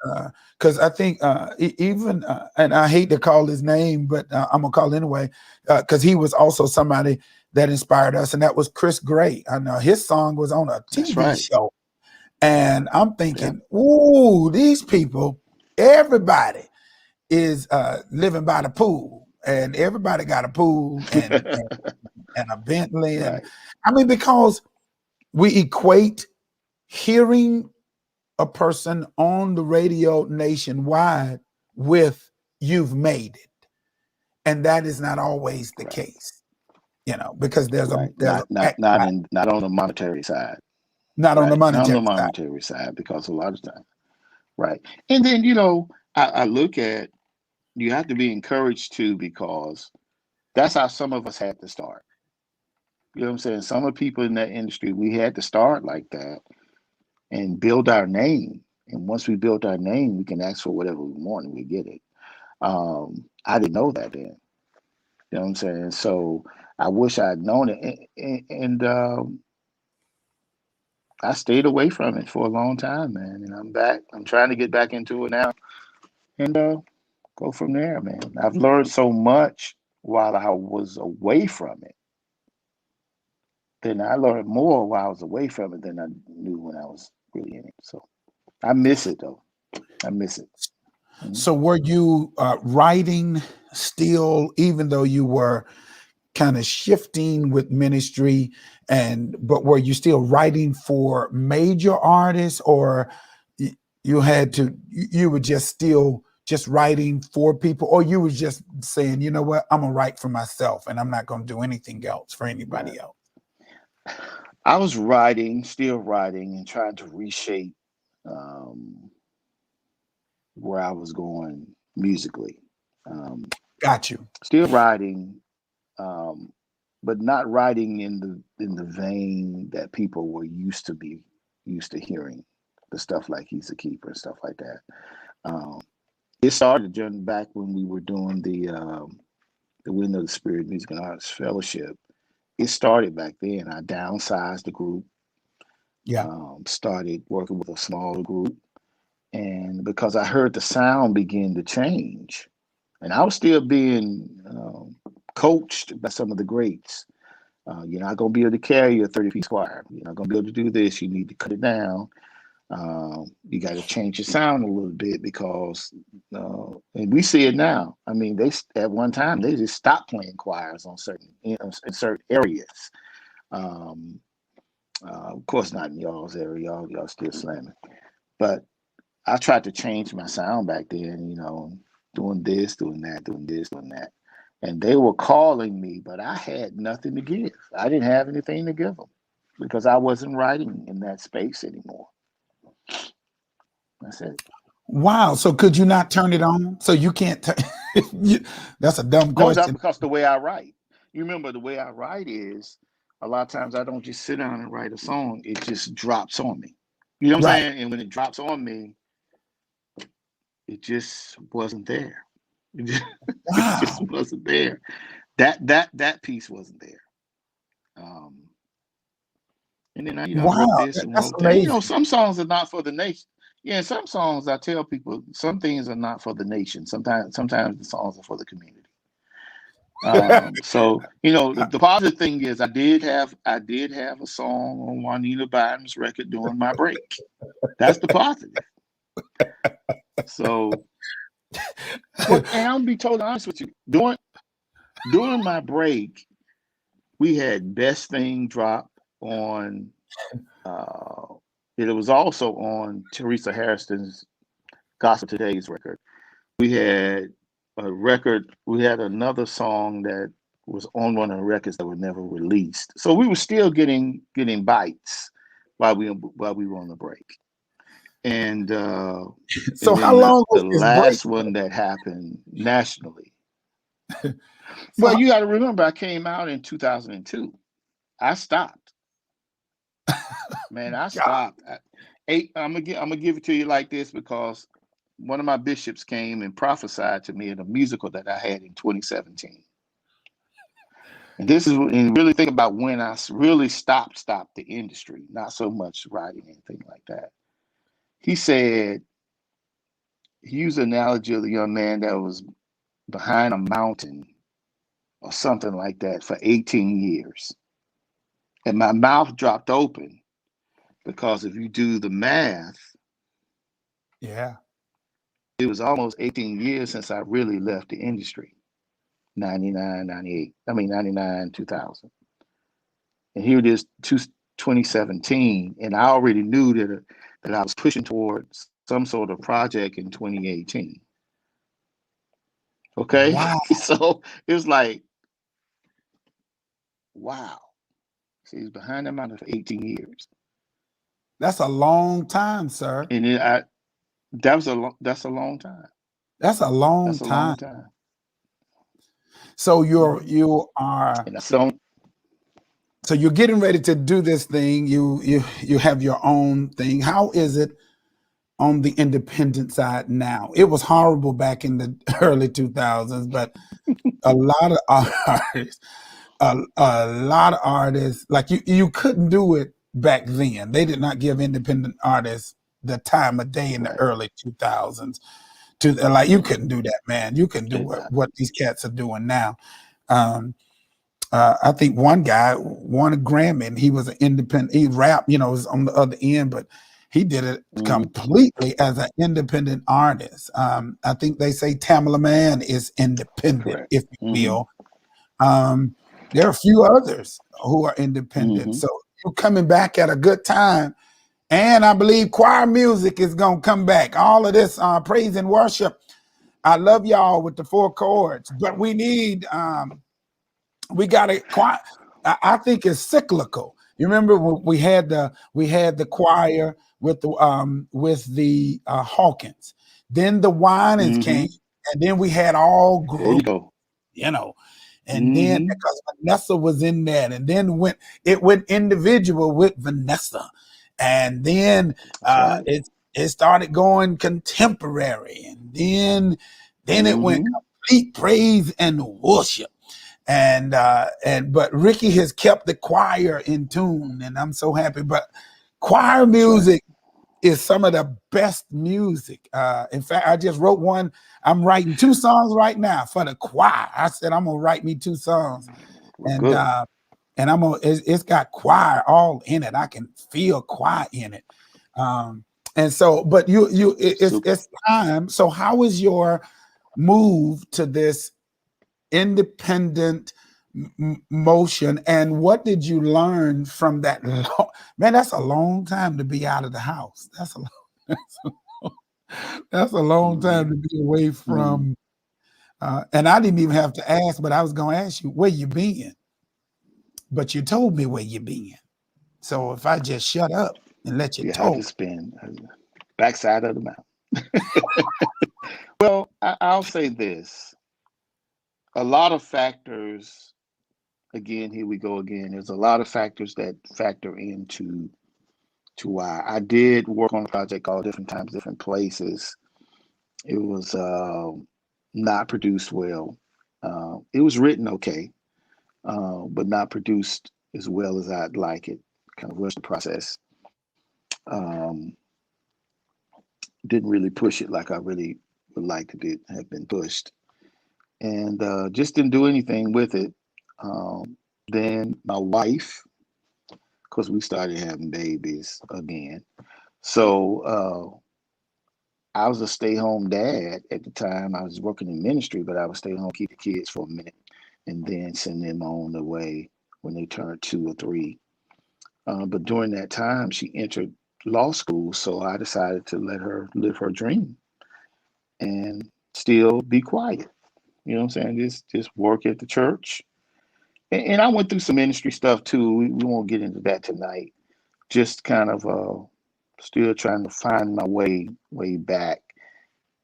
because I think even and I hate to call his name, but I'm gonna call it anyway, because he was also somebody that inspired us, and that was Chris Gray. I know his song was on a That's TV right. show. And I'm Yeah. thinking, ooh, these people, everybody is living by the pool, and everybody got a pool and a Bentley. And Right. I mean, because we equate hearing a person on the radio nationwide with you've made it. And that is not always the Right. case, because there's a Right. there's a backside, Not on the monetary side. not on the Right. Not on monetary the side. monetary side, because a lot of times. Right. And then, I look at, you have to be encouraged too, because that's how some of us had to start. You know what I'm saying? Some of the people in that industry, we had to start like that and build our name. And once we built our name, we can ask for whatever we want and we get it. I didn't know that then. You know what I'm saying? So I wish I had known it. And I stayed away from it for a long time, man. And I'm back. I'm trying to get back into it now and go from there, man. I've learned so much while I was away from it. Then I learned more while I was away from it than I knew when I was really in it. So I miss it, though. I miss it. So were you writing still, even though you were kind of shifting with ministry, but were you still writing for major artists, or you were just still just writing for people, or you were just saying, you know what, I'm gonna write for myself and I'm not gonna do anything else for anybody else? I was still writing and trying to reshape where I was going musically. Got you. Still writing, but not writing in the vein that people were used to hearing, the stuff like He's a Keeper and stuff like that. It started back when we were doing the Wind of the Spirit Music and Arts Fellowship. It started back then. I downsized the group. Yeah. Started working with a smaller group. And because I heard the sound begin to change, and I was still being coached by some of the greats. You're not going to be able to carry a 30-piece choir. You're not going to be able to do this. You need to cut it down. You got to change your sound a little bit because, and we see it now. I mean, at one time they just stopped playing choirs on in certain areas. Of course, not in y'all's area. Y'all still slamming, but I tried to change my sound back then. Doing this, doing that, doing this, doing that, and they were calling me, but I had nothing to give. I didn't have anything to give them because I wasn't writing in that space anymore. That's it. Wow. So could you not turn it on? So you can't. That's a dumb question. No, because the way I write. You remember the way I write is a lot of times I don't just sit down and write a song. It just drops on me. You know what I'm saying? And when it drops on me, it just wasn't there. It just wasn't there. That piece wasn't there. And then I wrote this and wrote that. Some songs are not for the nation. Yeah, some songs I tell people some things are not for the nation. Sometimes the songs are for the community. So the positive thing is I did have a song on Juanita Bynum's record during my break. That's the positive. So, and I'll be totally honest with you. During my break, we had Best Thing drop on. It was also on Teresa Harrison's Gospel Today's record. We had a record. We had another song that was on one of the records that were never released. So we were still getting bites while we were on the break. And so and how long was the last break? One that happened nationally? Well, you got to remember, I came out in 2002. I stopped. Man, I stopped. I'm gonna give it to you like this because one of my bishops came and prophesied to me in a musical that I had in 2017. And this is, and really think about when I really stopped the industry, not so much writing anything like that. He said, he used an analogy of the young man that was behind a mountain or something like that for 18 years. And my mouth dropped open because if you do the math, yeah, it was almost 18 years since I really left the industry. 99, 2000. And here it is, 2017, and I already knew that I was pushing towards some sort of project in 2018. Okay? Wow. So it was like, wow. So he's behind that mountain for 18 years. That's a long time, sir. And then that's a long time. That's a long time. So you are. So you're getting ready to do this thing. You have your own thing. How is it on the independent side now. It was horrible back in the early 2000s, but a lot of artists, a lot of artists, like you couldn't do it back then. They did not give independent artists the time of day in the Right. early 2000s. To like, you couldn't do that, man. You couldn't do Exactly. what these cats are doing now. Um, I think one guy won a Grammy, and he was an independent. He rapped, was on the other end, but he did it Mhm. completely as an independent artist. I think they say Tamala Man is independent, Correct. if you Mhm. will. There are a few others who are independent. Mhm. So you're coming back at a good time. And I believe choir music is going to come back. All of this praise and worship. I love y'all with the 4 chords, but we need we got to choir. I think it's cyclical. You remember when we had the choir with the Hawkins. Then the Winans came, Mhm. and then we had all There you group, go. you know. And then Mhm. because Vanessa was in that, and then it went individual with Vanessa, and then That's right. it started going contemporary, and then it went Mhm. complete praise and worship. And but Ricky has kept the choir in tune, and I'm so happy. But choir That's right. music is some of the best music. In fact, I just wrote one. I'm writing 2 songs right now for the choir. I said I'm gonna write me 2 songs, Well, and good. I'm gonna. It's got choir all in it. I can feel choir in it. And so, but Super. it's time. So, how is your move to this independent motion, and what did you learn from that? Man, that's a long time to be out of the house. That's a long time Mhm. to be away Mhm. from. And I didn't even have to ask, but I was going to ask you where you been. But you told me where you been. So if I just shut up and let you Yeah, I talk, just been backside of the mountain. Well, I'll say this. A lot of factors, again, here we go again. There's a lot of factors that factor into to why I did work on a project all different times, different places. It was not produced well. It was written okay, but not produced as well as I'd like it. Kind of rushed the process. Um, didn't really push it like I really would like to have been pushed, and just didn't do anything with it. Then my wife, because we started having babies again, so I was a stay-home dad at the time. I was working in ministry, but I would stay home, keep the kids for a minute, and then send them on the way when they turned 2 or 3. But during that time, she entered law school, so I decided to let her live her dream and still be quiet. You know what I'm saying? Just work at the church. And I went through some ministry stuff too. We won't get into that tonight. Just kind of still trying to find my way back.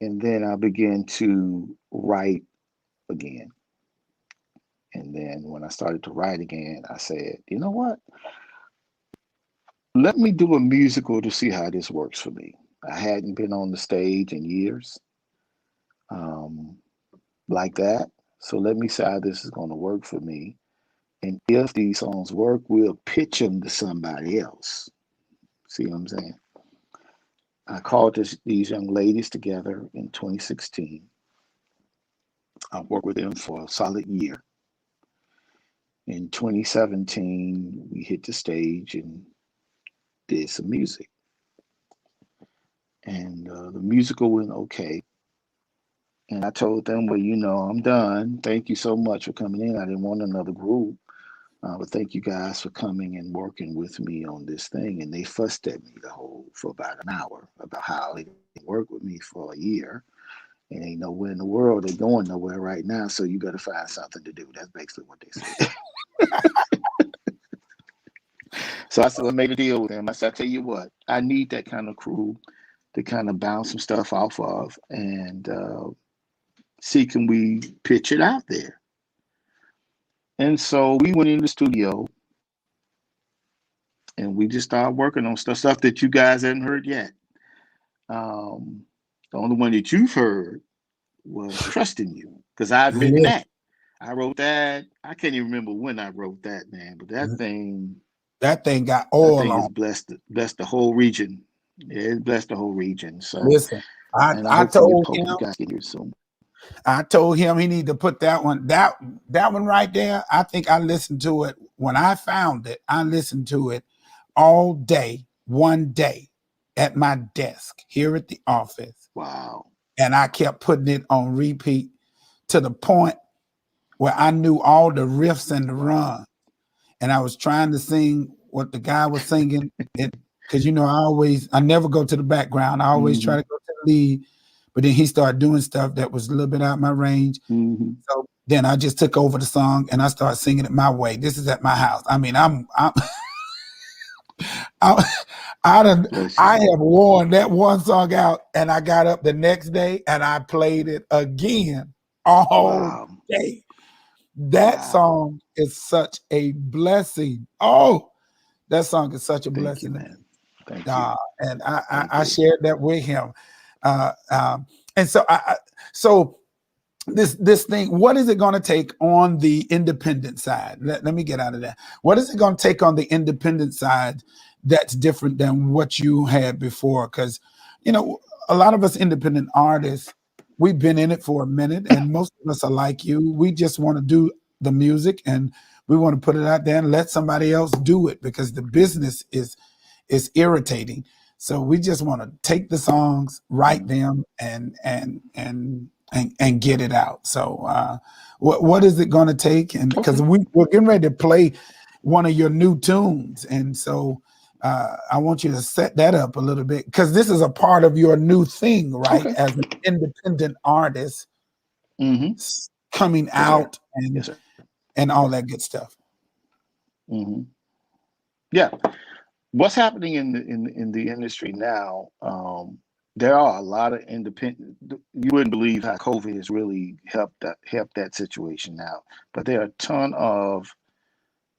And then I began to write again. And then when I started to write again, I said, you know what? Let me do a musical to see how this works for me. I hadn't been on the stage in years um, like that. So let me see how this is going to work for me. And if these songs work, we'll pitch them to somebody else. See what I'm saying? I called these young ladies together in 2016. I worked with them for a solid year. In 2017, we hit the stage and did some music. And the musical went okay. And I told them, well, I'm done. Thank you so much for coming in. I didn't want another group. But thank you guys for coming and working with me on this thing. And they fussed at me for about an hour about how they didn't work with me for a year and ain't nowhere in the world. They're going nowhere right now. So you got to find something to do. That's basically what they said. So I said, I made a deal with them. I said, I tell you what, I need that kind of crew to kind of bounce some stuff off of and see can we pitch it out there. And so we went in the studio and we just started working on stuff that you guys hadn't heard yet. The only one that you've heard was Trusting You, because I'd written Yeah, that. I wrote that. I can't even remember when I wrote that, man. But that thing got that oil thing on. is blessed the whole region. Yeah, it blessed the whole region. So, Listen, I, and I I hopefully told hope him, you guys get here soon. I told him he need to put that one, that one right there. I think I listened to it when I found it. I listened to it all day, one day at my desk here at the office. Wow. And I kept putting it on repeat to the point where I knew all the riffs and the run. And I was trying to sing what the guy was singing. It because I never go to the background. I always try to go to the lead. But then he started doing stuff that was a little bit out of my range. Mm-hmm. So then I just took over the song and I started singing it my way. This is at my house. I mean, I have worn that one song out, and I got up the next day and I played it again all day. That song is such a blessing. Oh, that song is such a blessing. Thank you, man. Thank you. And I shared that with him. And so this thing, what is it going to take on the independent side? Let me get out of that. What is it going to take on the independent side that's different than what you had before? Because, a lot of us independent artists, we've been in it for a minute, and most of us are like you. We just want to do the music and we want to put it out there and let somebody else do it because the business is irritating. So we just want to take the songs, write them, and get it out. So what is it going to take? And because we're getting ready to play one of your new tunes, and so I want you to set that up a little bit because this is a part of your new thing, right? Okay. As an independent artist coming out and all that good stuff. Mm-hmm. Yeah. What's happening in the industry now? There are a lot of independent. You wouldn't believe how COVID has really helped that situation out. But there are a ton of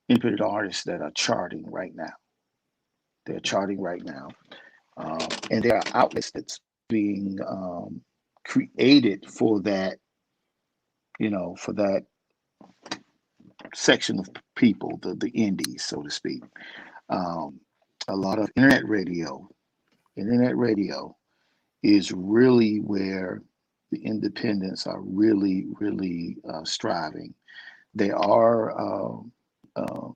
independent artists that are charting right now. They're charting right now, and there are outlets that's being created for that. For that section of people, the indies, so to speak. A lot of internet radio is really where the independents are really, really striving. There are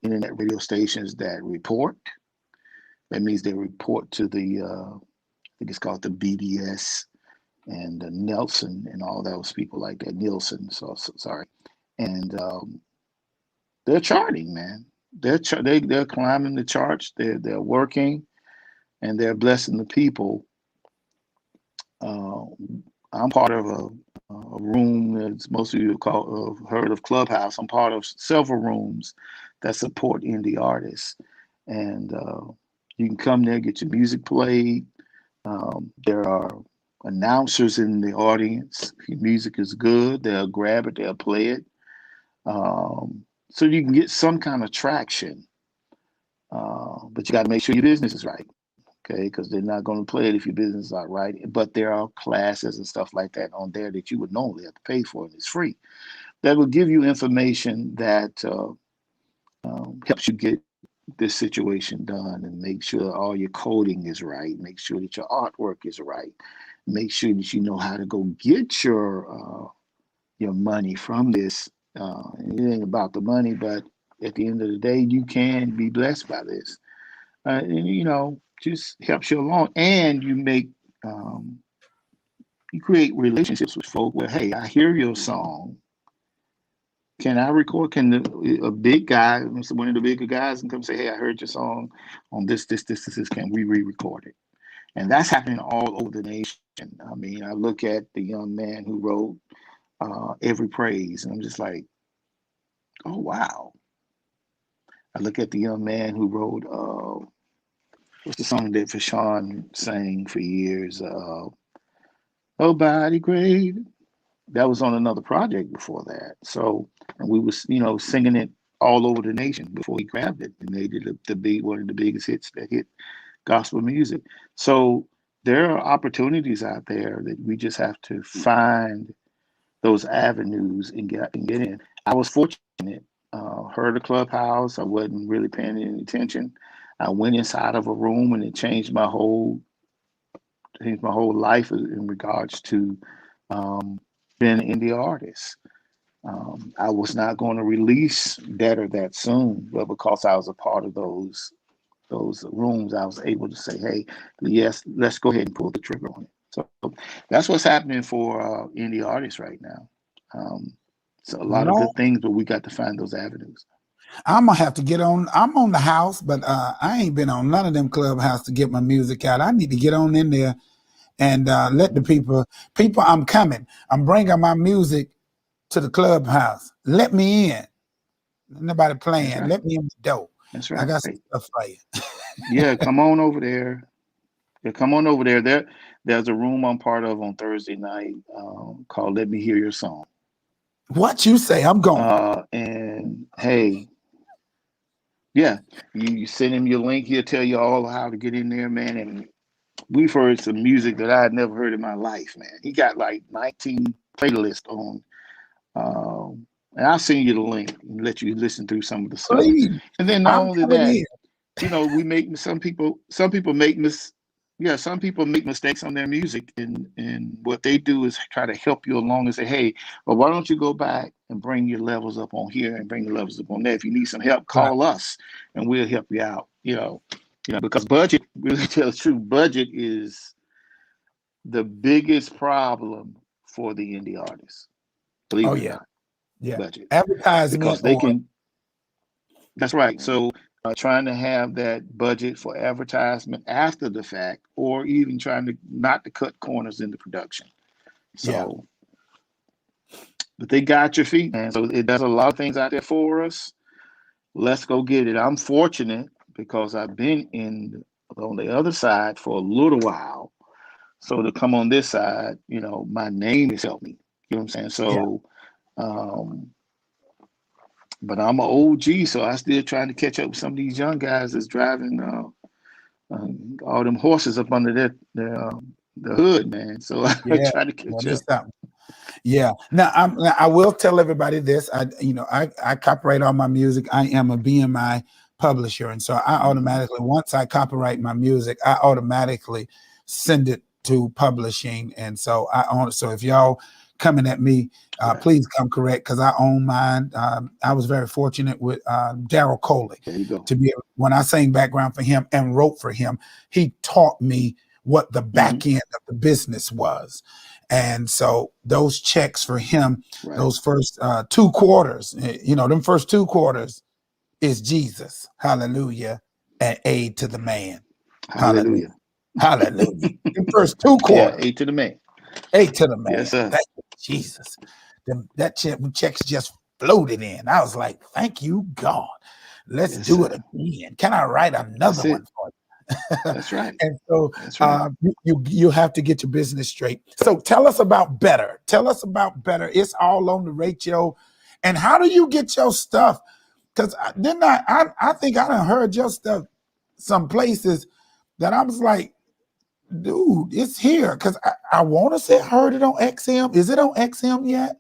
internet radio stations that report. That means they report to the, I think it's called the BDS and Nelson and all those people like that. Nielsen, sorry. And they're charting, man. They're climbing the charts. They're working, and they're blessing the people. I'm part of a room that most of you have heard of Clubhouse. I'm part of several rooms that support indie artists, and you can come there, get your music played. There are announcers in the audience. If your music is good, they'll grab it, they'll play it. So you can get some kind of traction, but you got to make sure your business is right, okay? Because they're not going to play it if your business is not right. But there are classes and stuff like that on there that you would normally have to pay for, and it's free. That will give you information that helps you get this situation done and make sure all your coding is right. Make sure that your artwork is right. Make sure that you know how to go get your money from this. It ain't about the money, but at the end of the day, you can be blessed by this. And just helps you along. And you make you create relationships with folk where, hey, I hear your song. Can I record? Can a big guy, one of the bigger guys, and come say, hey, I heard your song on this. Can we re-record it? And that's happening all over the nation. I mean, I look at the young man who wrote Every Praise, and I'm just like, oh, wow. I look at the young man who wrote, what's the song that Fashawn sang for years? Oh, Body Great. That was on another project before that. So, and we was, singing it all over the nation before he grabbed it and made it one of the biggest hits that hit gospel music. So there are opportunities out there that we just have to find those avenues and get in. I was fortunate. Heard a Clubhouse. I wasn't really paying any attention. I went inside of a room and it changed my whole life in regards to being an indie artist. I was not going to release Better that soon, but because I was a part of those rooms, I was able to say, "Hey, yes, let's go ahead and pull the trigger on it." So that's what's happening for indie artists right now. So a lot of Lord, good things, but we got to find those avenues. I'm gonna have to get on. I'm on the house, but I ain't been on none of them Clubhouse to get my music out. I need to get on in there and let the people. I'm coming. I'm bringing my music to the Clubhouse. Let me in. Nobody That's playing. right. Let me in the door. That's I right. got some stuff for you. Yeah, come on over there. Yeah, come on over there. There's a room I'm part of on Thursday night called "Let Me Hear Your Song." What you say? I'm going. And hey, yeah, you send him your link. He'll tell you all how to get in there, man. And we've heard some music that I had never heard in my life, man. He got like 19 playlists on. And I'll send you the link and let you listen through some of the stuff. Please, And then not I'm only coming that, in. we make some people some people make mistakes on their music, and what they do is try to help you along and say, hey, well, why don't you go back and bring your levels up on here and bring your levels up on there? If you need some help, Right. call us and we'll help you out. Because budget, really tell the truth, budget is the biggest problem for the indie artists. Believe Oh it or yeah, not, yeah. budget, because Advertisement they or can. That's right. So trying to have that budget for advertisement after the fact, or even trying to not to cut corners in the production. yeah, So, but they got your feet, man. So it does a lot of things out there for us. Let's go get it. I'm fortunate because I've been on the other side for a little while. So to come on this side, my name has helped me. You know what I'm saying? yeah. So, um, but I'm an OG, so I still trying to catch up with some of these young guys that's driving all them horses up under the hood, man. So I Yeah, try to well, catch this up. something. Yeah. Now I will tell everybody this. I copyright all my music. I am a BMI publisher, and so I Mhm. automatically, once I copyright my music, I automatically send it to publishing, and so I own it. So if y'all coming at me, Right. please come correct because I own mine. I was very fortunate with Daryl Coley There you go. to be when I sang background for him and wrote for him. He taught me what the Hmm. back end of the business was. And so those checks for him, Right. those first 2 quarters, them first 2 quarters is Jesus. Hallelujah. And aid to the man. Hallelujah. Hallelujah. Hallelujah. The first two Yeah, quarters, A to the man. aid to the Yes, man. sir. Thank you, Jesus. That checks just floated in. I was like, thank you, God. Let's Yes, do it sir. again. Can I write another That's one it. for you? That's right. And so That's right. you have to get your business straight. So tell us about Better. Tell us about Better. It's all on the Rachel. And how do you get your stuff? Because I think I done heard your stuff some places that I was like, dude, it's here. Because I want to say I heard it on XM. Is it on XM yet?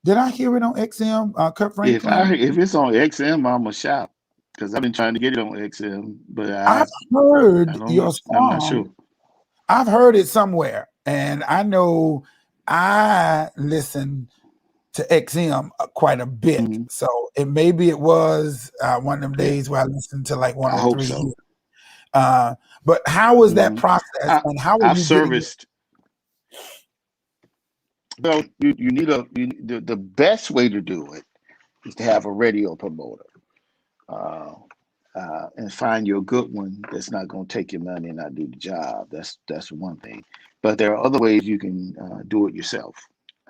Did I hear it on XM, Kurt Franklin? If it's on XM, I'm a shop because I've been trying to get it on XM, but I've I heard don't know. your I'm not song. sure. I've heard it somewhere, and I know I listen to XM quite a bit. Hmm. So maybe it was one of them Yeah, days where I listened to like I hope 103 here. so. But how was that Hmm. process, I and how are I've you getting it? serviced. Well, you need the best way to do it is to have a radio promoter. Uh, and find you a good one that's not going to take your money and not do the job. That's one thing. But there are other ways you can do it yourself.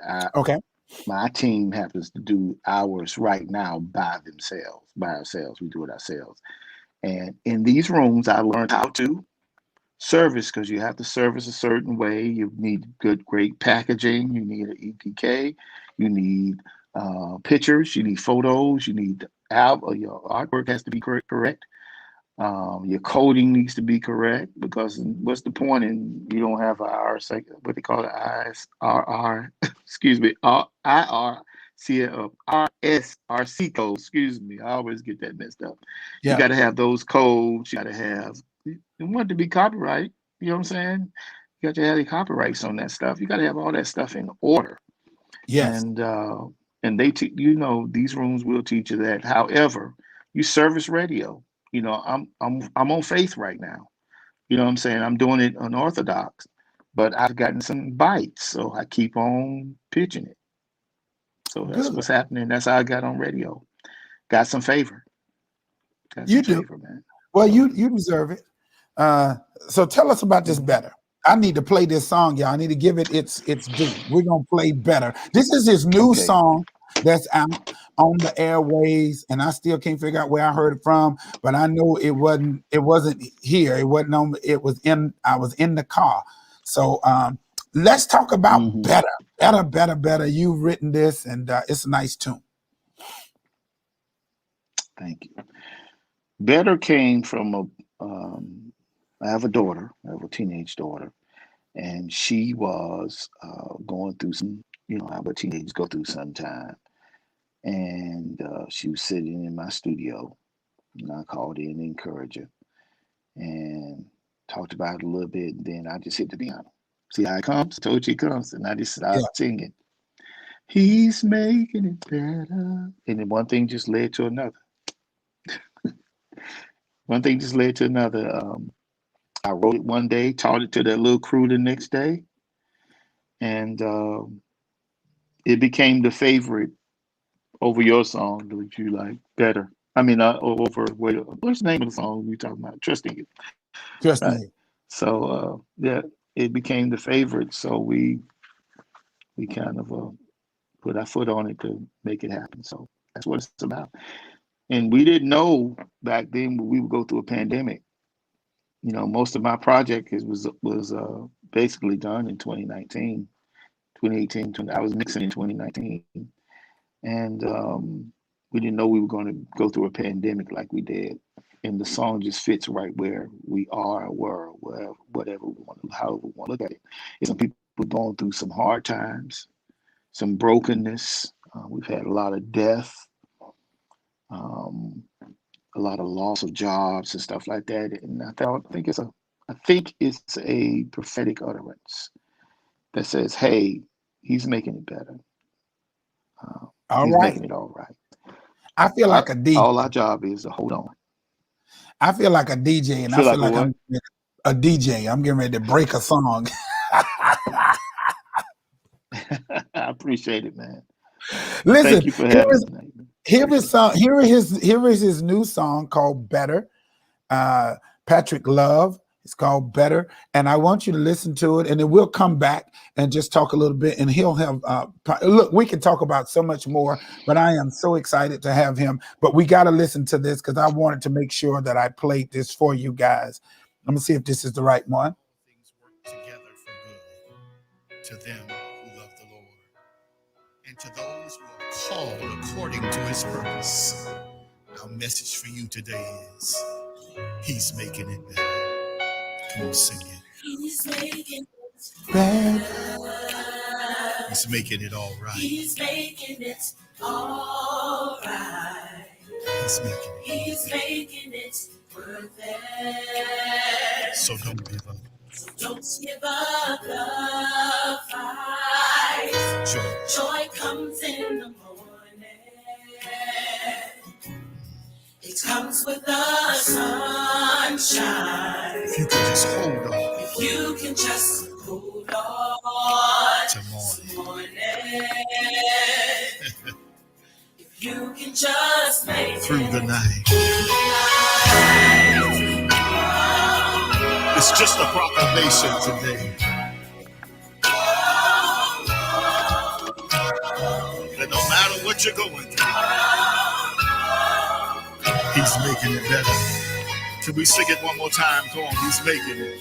I, Okay, my team happens to do ours right now by ourselves. We do it ourselves. And in these rooms, I learned how to service because you have to service a certain way. You need great packaging. You need an EPK. You need pictures. You need photos. You need your artwork has to be correct. Your coding needs to be correct, because what's the point in you don't have a R, what they call it, ISRR, excuse me, RSRC code, excuse me. I always get that messed up. You Yeah. got to have those codes. You got to have, you want it to be copyright. You know what I'm saying? You got to have the copyrights on that stuff. You got to have all that stuff in order. Yes. And they these rooms will teach you that. However, you service radio. I'm on Faith right now. You know what I'm saying? I'm doing it unorthodox, but I've gotten some bites, so I keep on pitching it. So that's Good. what's happening. That's how I got on radio. Got some favor. You do, favor, man. well. You deserve it. So tell us about this Better. I need to play this song, y'all. I need to give it its due. We're gonna play Better. This is his new song that's out on the airways, and I still can't figure out where I heard it from, but I know it wasn't here. It wasn't on. I was in the car. So let's talk about Better. You've written this, and it's a nice tune. Thank you. Better came from I have a daughter. I have a teenage daughter, and she was going through some, how what teenagers go through sometime. And she was sitting in my studio, and I called in to encourage her and talked about it a little bit. And then I just hit the piano. See how it comes? I told you it comes. And I just started singing. He's making it better. And then one thing just led to another. One thing just led to another. I wrote it one day, taught it to that little crew the next day. And it became the favorite over your song that you like, Better. I mean, over what's the name of the song we talking about? Trusting You. Trusting You. So it became the favorite. So we kind of put our foot on it to make it happen. So that's what it's about. And we didn't know back then we would go through a pandemic. Most of my project was basically done in 2019, 2018. I was mixing in 2019. And we didn't know we were going to go through a pandemic like we did. And the song just fits right where we are, or whatever we want, however we want to look at it. And some people going through some hard times, some brokenness. We've had a lot of death, a lot of loss of jobs and stuff like that. And I think it's a prophetic utterance that says, "Hey, he's making it better. He's making it all right." I feel like a DJ. All our job is to hold on. I feel like a DJ, and I feel like I'm a DJ. I'm getting ready to break a song. I appreciate it, man. Listen, thank you for having me. Here is his new song called Better. Patrick Love. It's called Better, and I want you to listen to it, and then we'll come back and just talk a little bit, and he'll have, look, we can talk about so much more, but I am so excited to have him, but we got to listen to this because I wanted to make sure that I played this for you guys. Let me see if this is the right one. Things work together for good to them who love the Lord and to those who are called according to his purpose. Our message for you today is, he's making it better. Come on, sing it. He's making it better. He's making it all right. He's making it all right. He's making it worth it. So don't give up. So don't give up the fight. Joy comes in the morning. It comes with the sunshine. If you can just hold on. If you can just hold on to morning. If you can just make through it the night. It's just a proclamation today. That no matter what you're going through, he's making it better. Can we sing it one more time? Go on, he's making it.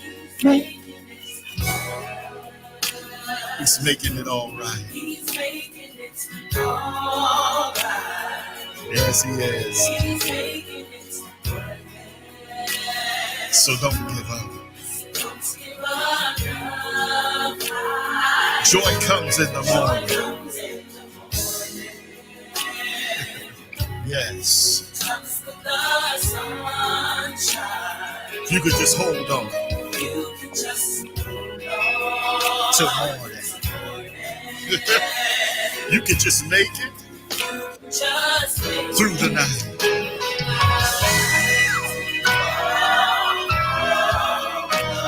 He's making it all right. He's making it all right. Yes, he is. He's making it worth it. So don't give up. Joy comes in the morning. Yes. You could just hold on till morning. You could just make it through the night.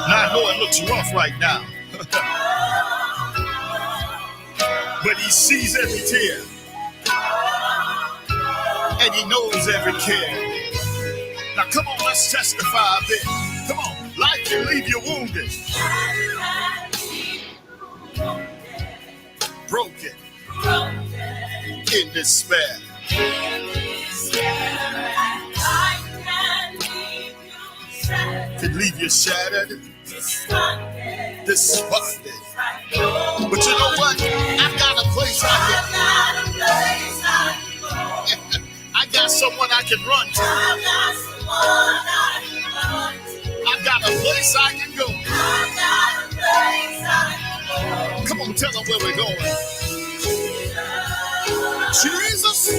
Now I know it looks rough right now, but he sees every tear and he knows every care. Now come on, let's testify a bit. Come on, life can leave you wounded, broken, in despair. Can leave you shattered, despondent. But you know what? I've got a place I got someone I can run to. I've got a place I can go. Come on, tell them where we're going. Jesus.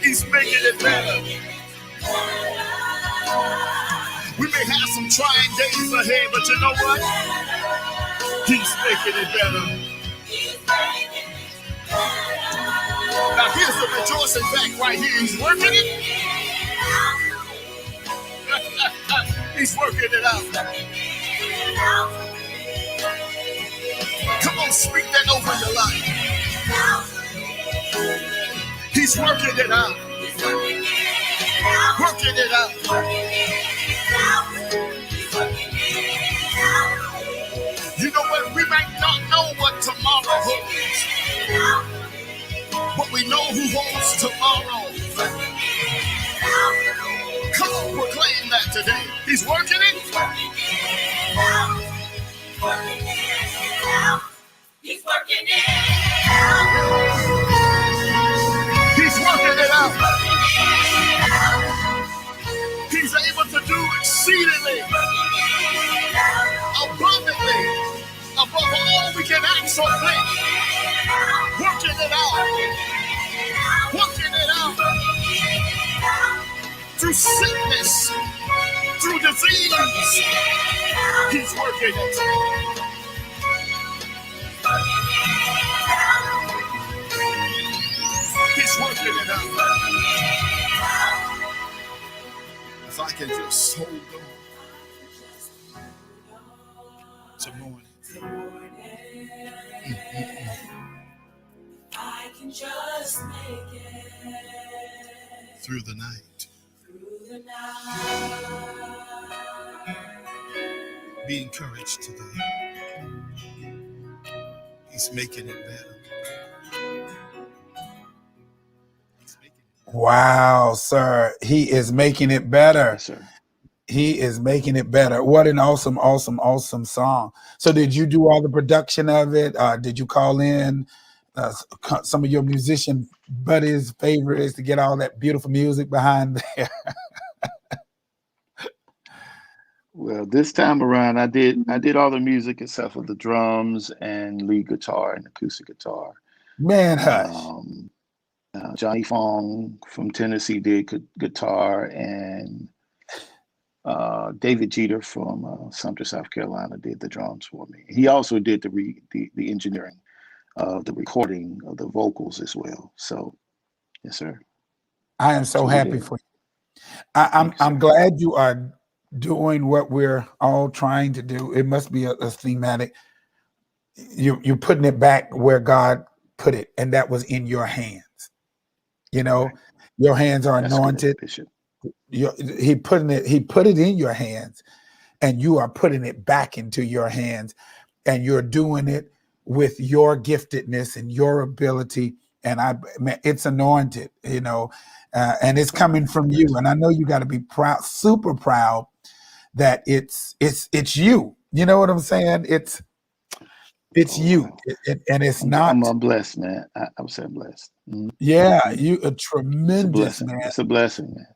He's making it better. We may have some trying days ahead, but you know what? He's making it better. Now here's the rejoicing fact right here. He's working it. He's working it out. Come on, speak that over your life. He's working it out. Working it out. You know what? We might not know what tomorrow holds, but we know who holds tomorrow. Come on, proclaim that today. He's working it. He's working it out. He's working it out. He's able to do exceedingly, abundantly, above all we can ask or think. Working it out. Working it out. Through sickness, through disease, he's working it. He's working it out. If I can just hold on to morning. I can just make it through the night. Be encouraged today. He's making it better. Wow, sir. He is making it better. Yes, sir. He is making it better. What an awesome, awesome, awesome song. So did you do all the production of it? Did you call in some of your musician buddies, favorites to get all that beautiful music behind there? Well, this time around, I did all the music except for the drums and lead guitar and acoustic guitar. Man, hush. Johnny Fong from Tennessee did guitar, and David Jeter from Sumter, South Carolina did the drums for me. He also did the engineering of the recording of the vocals as well. So, yes, sir. I am so happy for you. I'm glad you are doing what we're all trying to do. It must be a thematic. You're putting it back where God put it, and that was in your hands. You know, your hands are anointed. He put it in your hands, and you are putting it back into your hands, and you're doing it with your giftedness and your ability. And it's anointed, you know, and it's coming from you. And I know you got to be proud, super proud that it's you. You know what I'm saying? It's you, and it's not. I'm blessed, man. I'm so blessed. Yeah, Mhm. you a It's a tremendous blessing. man. It's a blessing, man.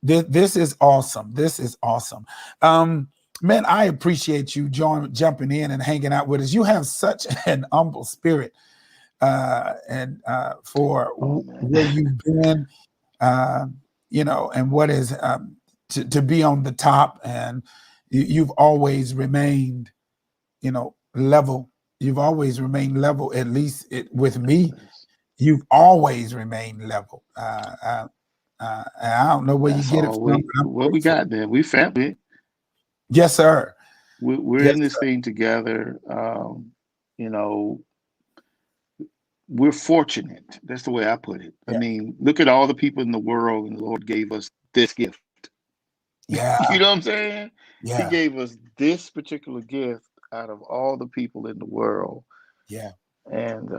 This is awesome. This is awesome. Man, I appreciate you jumping in and hanging out with us. You have such an humble spirit, and for Oh man. where you've been, uh, and what is to be on the top, and you've always remained, level. You've always remained level. At least with God me, bless. you've always remained level. And I don't know where you That's get it all from, we but I'm what we grateful. got there. We family. Yes, sir. We're Yes, in this sir. thing together. You know, we're fortunate. That's the way I put it. I Yeah. mean, look at all the people in the world, and the Lord gave us this gift. Yeah. You know what I'm saying? He Yeah. gave us this particular gift out of all the people in the world. Yeah. And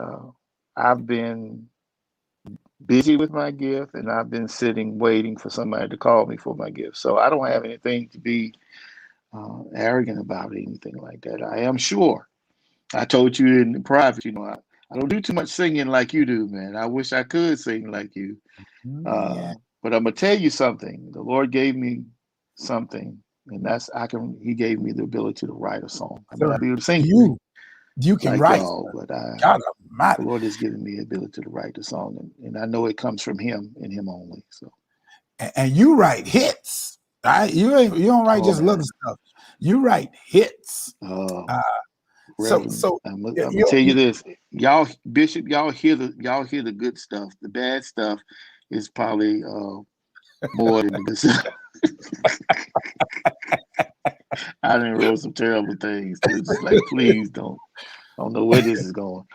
I've been busy with my gift, and I've been sitting waiting for somebody to call me for my gift. So I don't have anything to be arrogant about, anything like that. I am sure. I told you in private, I don't do too much singing like you do, man. I wish I could sing like you. Yeah. But I'm gonna tell you something. The Lord gave me something, and He gave me the ability to write a song. I may Sir, not be able to sing you can like write, y'all, sir. but God the Almighty. Lord has given me the ability to write the song, and I know it comes from Him and Him only. So, And you write hits. You don't write oh just little man, stuff. You write hits. uh, Uh, so Reverend, so I'm you, gonna you, tell you you this, y'all, Bishop, y'all hear the good stuff. The bad stuff is probably more than the good stuff. I done wrote some terrible things too. Just like, please don't. I don't know where this is going.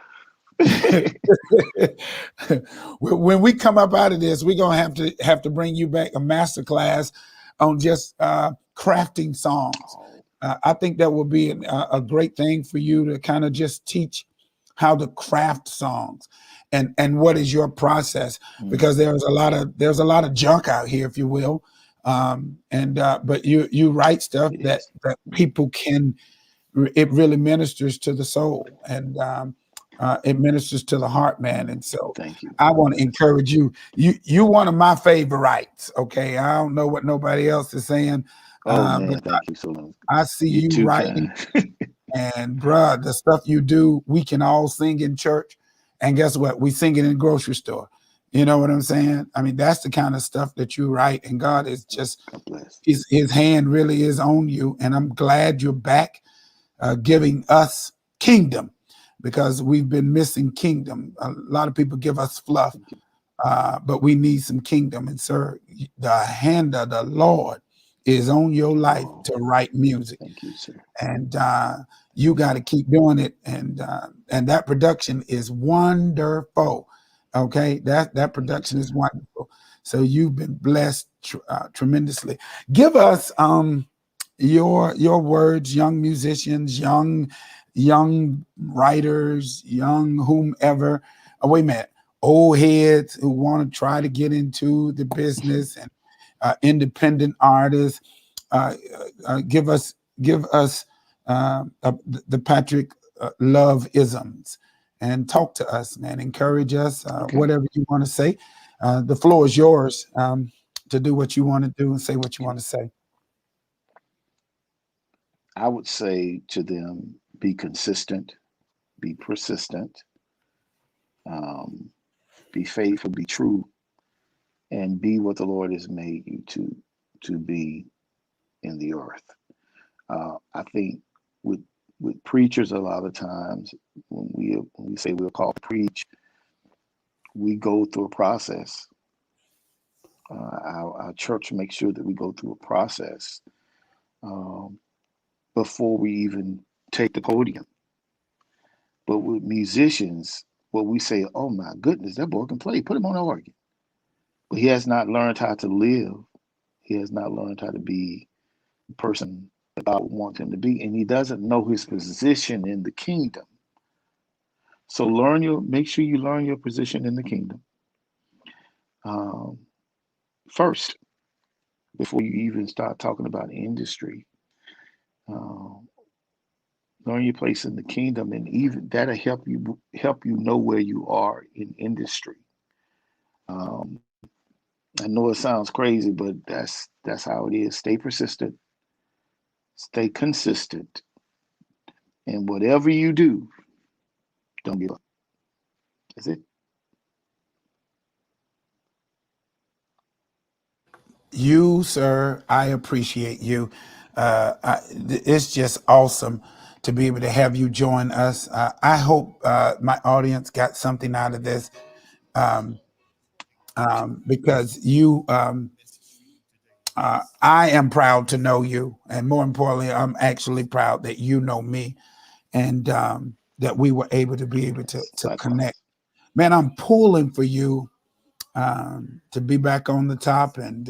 when we come up out of this, we're gonna have to bring you back a master class on just crafting songs. Oh, I think that will be a great thing for you to kind of just teach how to craft songs and what is your process, because there's a lot of junk out here, if you will, and but you write stuff it that is. people can, it really ministers to the soul, and it ministers to the heart, man. And so Thank you. I want to encourage you. You one of my favorites. Okay, I don't know what nobody else is saying, Oh but man, thank you so much. I see You're you too writing, kind. and bruh, the stuff you do, we can all sing in church, and guess what? We sing it in the grocery store. You know what I'm saying? I mean, that's the kind of stuff that you write, and God is just, God bless. his hand really is on you, and I'm glad you're back, giving us kingdom, because we've been missing kingdom. A lot of people give us fluff, Thank you. but we need some kingdom. And sir, the hand of the Lord is on your life Oh, to write music, thank you, sir. and you got to keep doing it. And that production is wonderful. Okay, that Thank you, production sir. is wonderful. So you've been blessed tremendously. Give us your words, young musicians, young writers, young whomever. Oh, wait a minute, old heads who want to try to get into the business, and independent artists. Give us the Patrick Love isms, and talk to us, man. Encourage us, Okay. whatever you want to say. The floor is yours, to do what you want to do and say what you Okay. want to say. I would say to them, be consistent, be persistent, um, be faithful, be true, and be what the Lord has made you to be in the earth. I think with preachers, a lot of times when we say we're called to preach, we go through a process. Our church makes sure that we go through a process um, before we even take the podium. But with musicians, what we say, oh my goodness, that boy can play, put him on the organ. But he has not learned how to live. He has not learned how to be the person that God wants him to be. And he doesn't know his position in the kingdom. So make sure you learn your position in the kingdom um, first before you even start talking about industry. Um, Learn your place in the kingdom, and even that'll help you know where you are in industry. Um, I know it sounds crazy, but that's how it is. Stay persistent, stay consistent, and whatever you do, don't give up. That's it. You, sir, I appreciate you. It's just awesome to be able to have you join us. I hope my audience got something out of this, because you, I am proud to know you. And more importantly, I'm actually proud that you know me, and that we were able to be able to Likewise. connect. Man, I'm pulling for you to be back on the top. And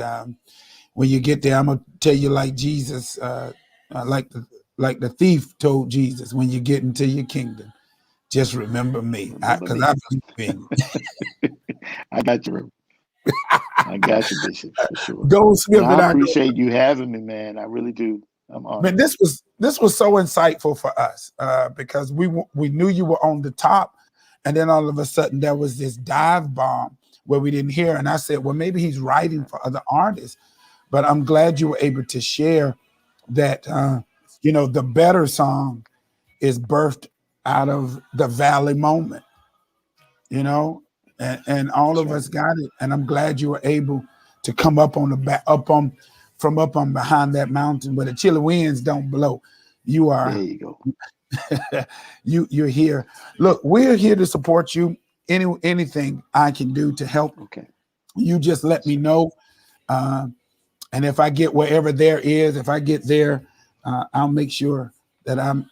when you get there, I'm gonna tell you like Jesus, like the thief told Jesus, when you get into your kingdom, just remember me, Remember because me. I believe in you. I got you, Reverend. I got you, Bishop, for sure. And Goldsmith I and I go. appreciate you having me, man. I really do. I'm Man, honored. this was so insightful for us, because we knew you were on the top, and then all of a sudden there was this dive bomb where we didn't hear, and I said, well, maybe he's writing for other artists. But I'm glad you were able to share that. The better song is birthed out of the valley moment, and all That's of right. us got it. And I'm glad you were able to come up on the back, up on behind that mountain where the chilly winds don't blow. You There are you go. you're here. Look, we're here to support you. Anything I can do to help, Okay. you just let Yes, me sir. know. And if I get wherever there is, if I get there, I'll make sure that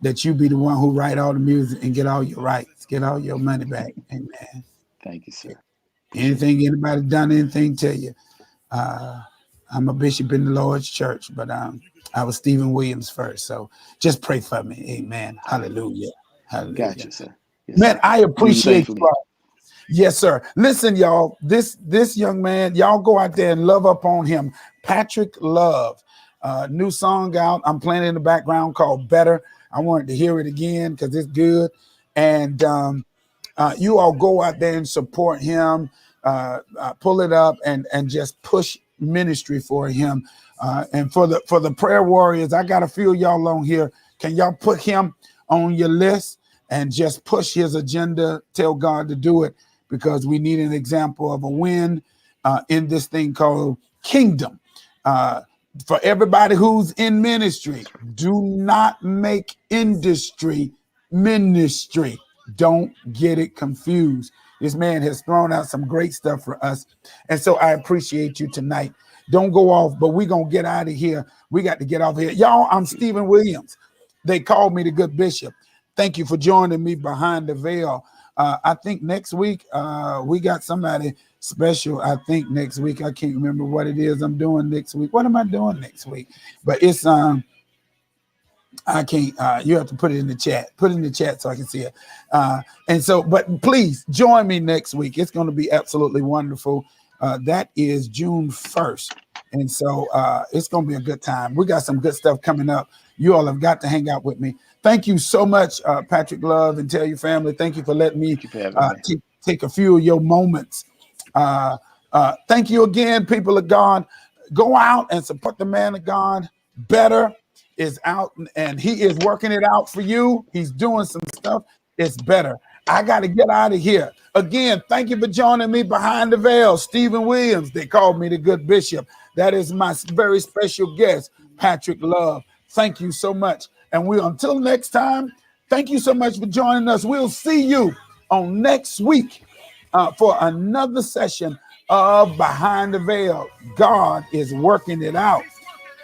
that you be the one who write all the music and get all your rights, get all your money back. Amen. Thank you, sir. Appreciate it. Anything anybody done anything to you, I'm a bishop in the Lord's church, but I was Stephen Williams first. So just pray for me. Amen. All right. Hallelujah. Got Hallelujah. you, sir. Yes, Man, sir. I Do the same appreciate for you. me. Yes, sir. Listen, y'all, this young man, y'all go out there and love up on him. Patrick Love, new song out. I'm playing in the background called Better. I wanted to hear it again because it's good. And you all go out there and support him, pull it up, and just push ministry for him. And for the prayer warriors, I got a few of y'all on here. Can y'all put him on your list and just push his agenda? Tell God to do it, because we need an example of a win in this thing called kingdom. For everybody who's in ministry, do not make industry ministry. Don't get it confused. This man has thrown out some great stuff for us. And so I appreciate you tonight. Don't go off, but we're going to get out of here. We got to get off here. Y'all, I'm Stephen Williams. They called me the good bishop. Thank you for joining me behind the veil. I think next week we got somebody special. I think next week, I can't remember what it is I'm doing next week. What am I doing next week? But it's I can't. You have to put it in the chat. Put it in the chat so I can see it. And so, but please join me next week. It's going to be absolutely wonderful. That is June 1st. And so it's going to be a good time. We got some good stuff coming up. You all have got to hang out with me. Thank you so much, Patrick Love, and tell your family. Thank you for letting me Thank you for having me. take a few of your moments. Thank you again, people of God. Go out and support the man of God. Better is out, and he is working it out for you. He's doing some stuff. It's better. I got to get out of here. Again, thank you for joining me behind the veil. Stephen Williams, they called me the good bishop. That is my very special guest, Patrick Love. Thank you so much. And until next time, thank you so much for joining us. We'll see you on next week for another session of Behind the Veil. God is working it out,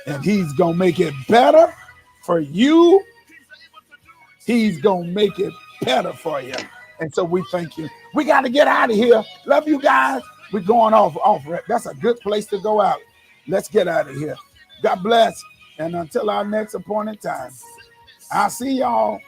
and he's going to make it better for you. He's going to make it better for you. And so we thank you. We got to get out of here. Love you guys. We're going off. That's a good place to go out. Let's get out of here. God bless. And until our next appointed time, I'll see y'all.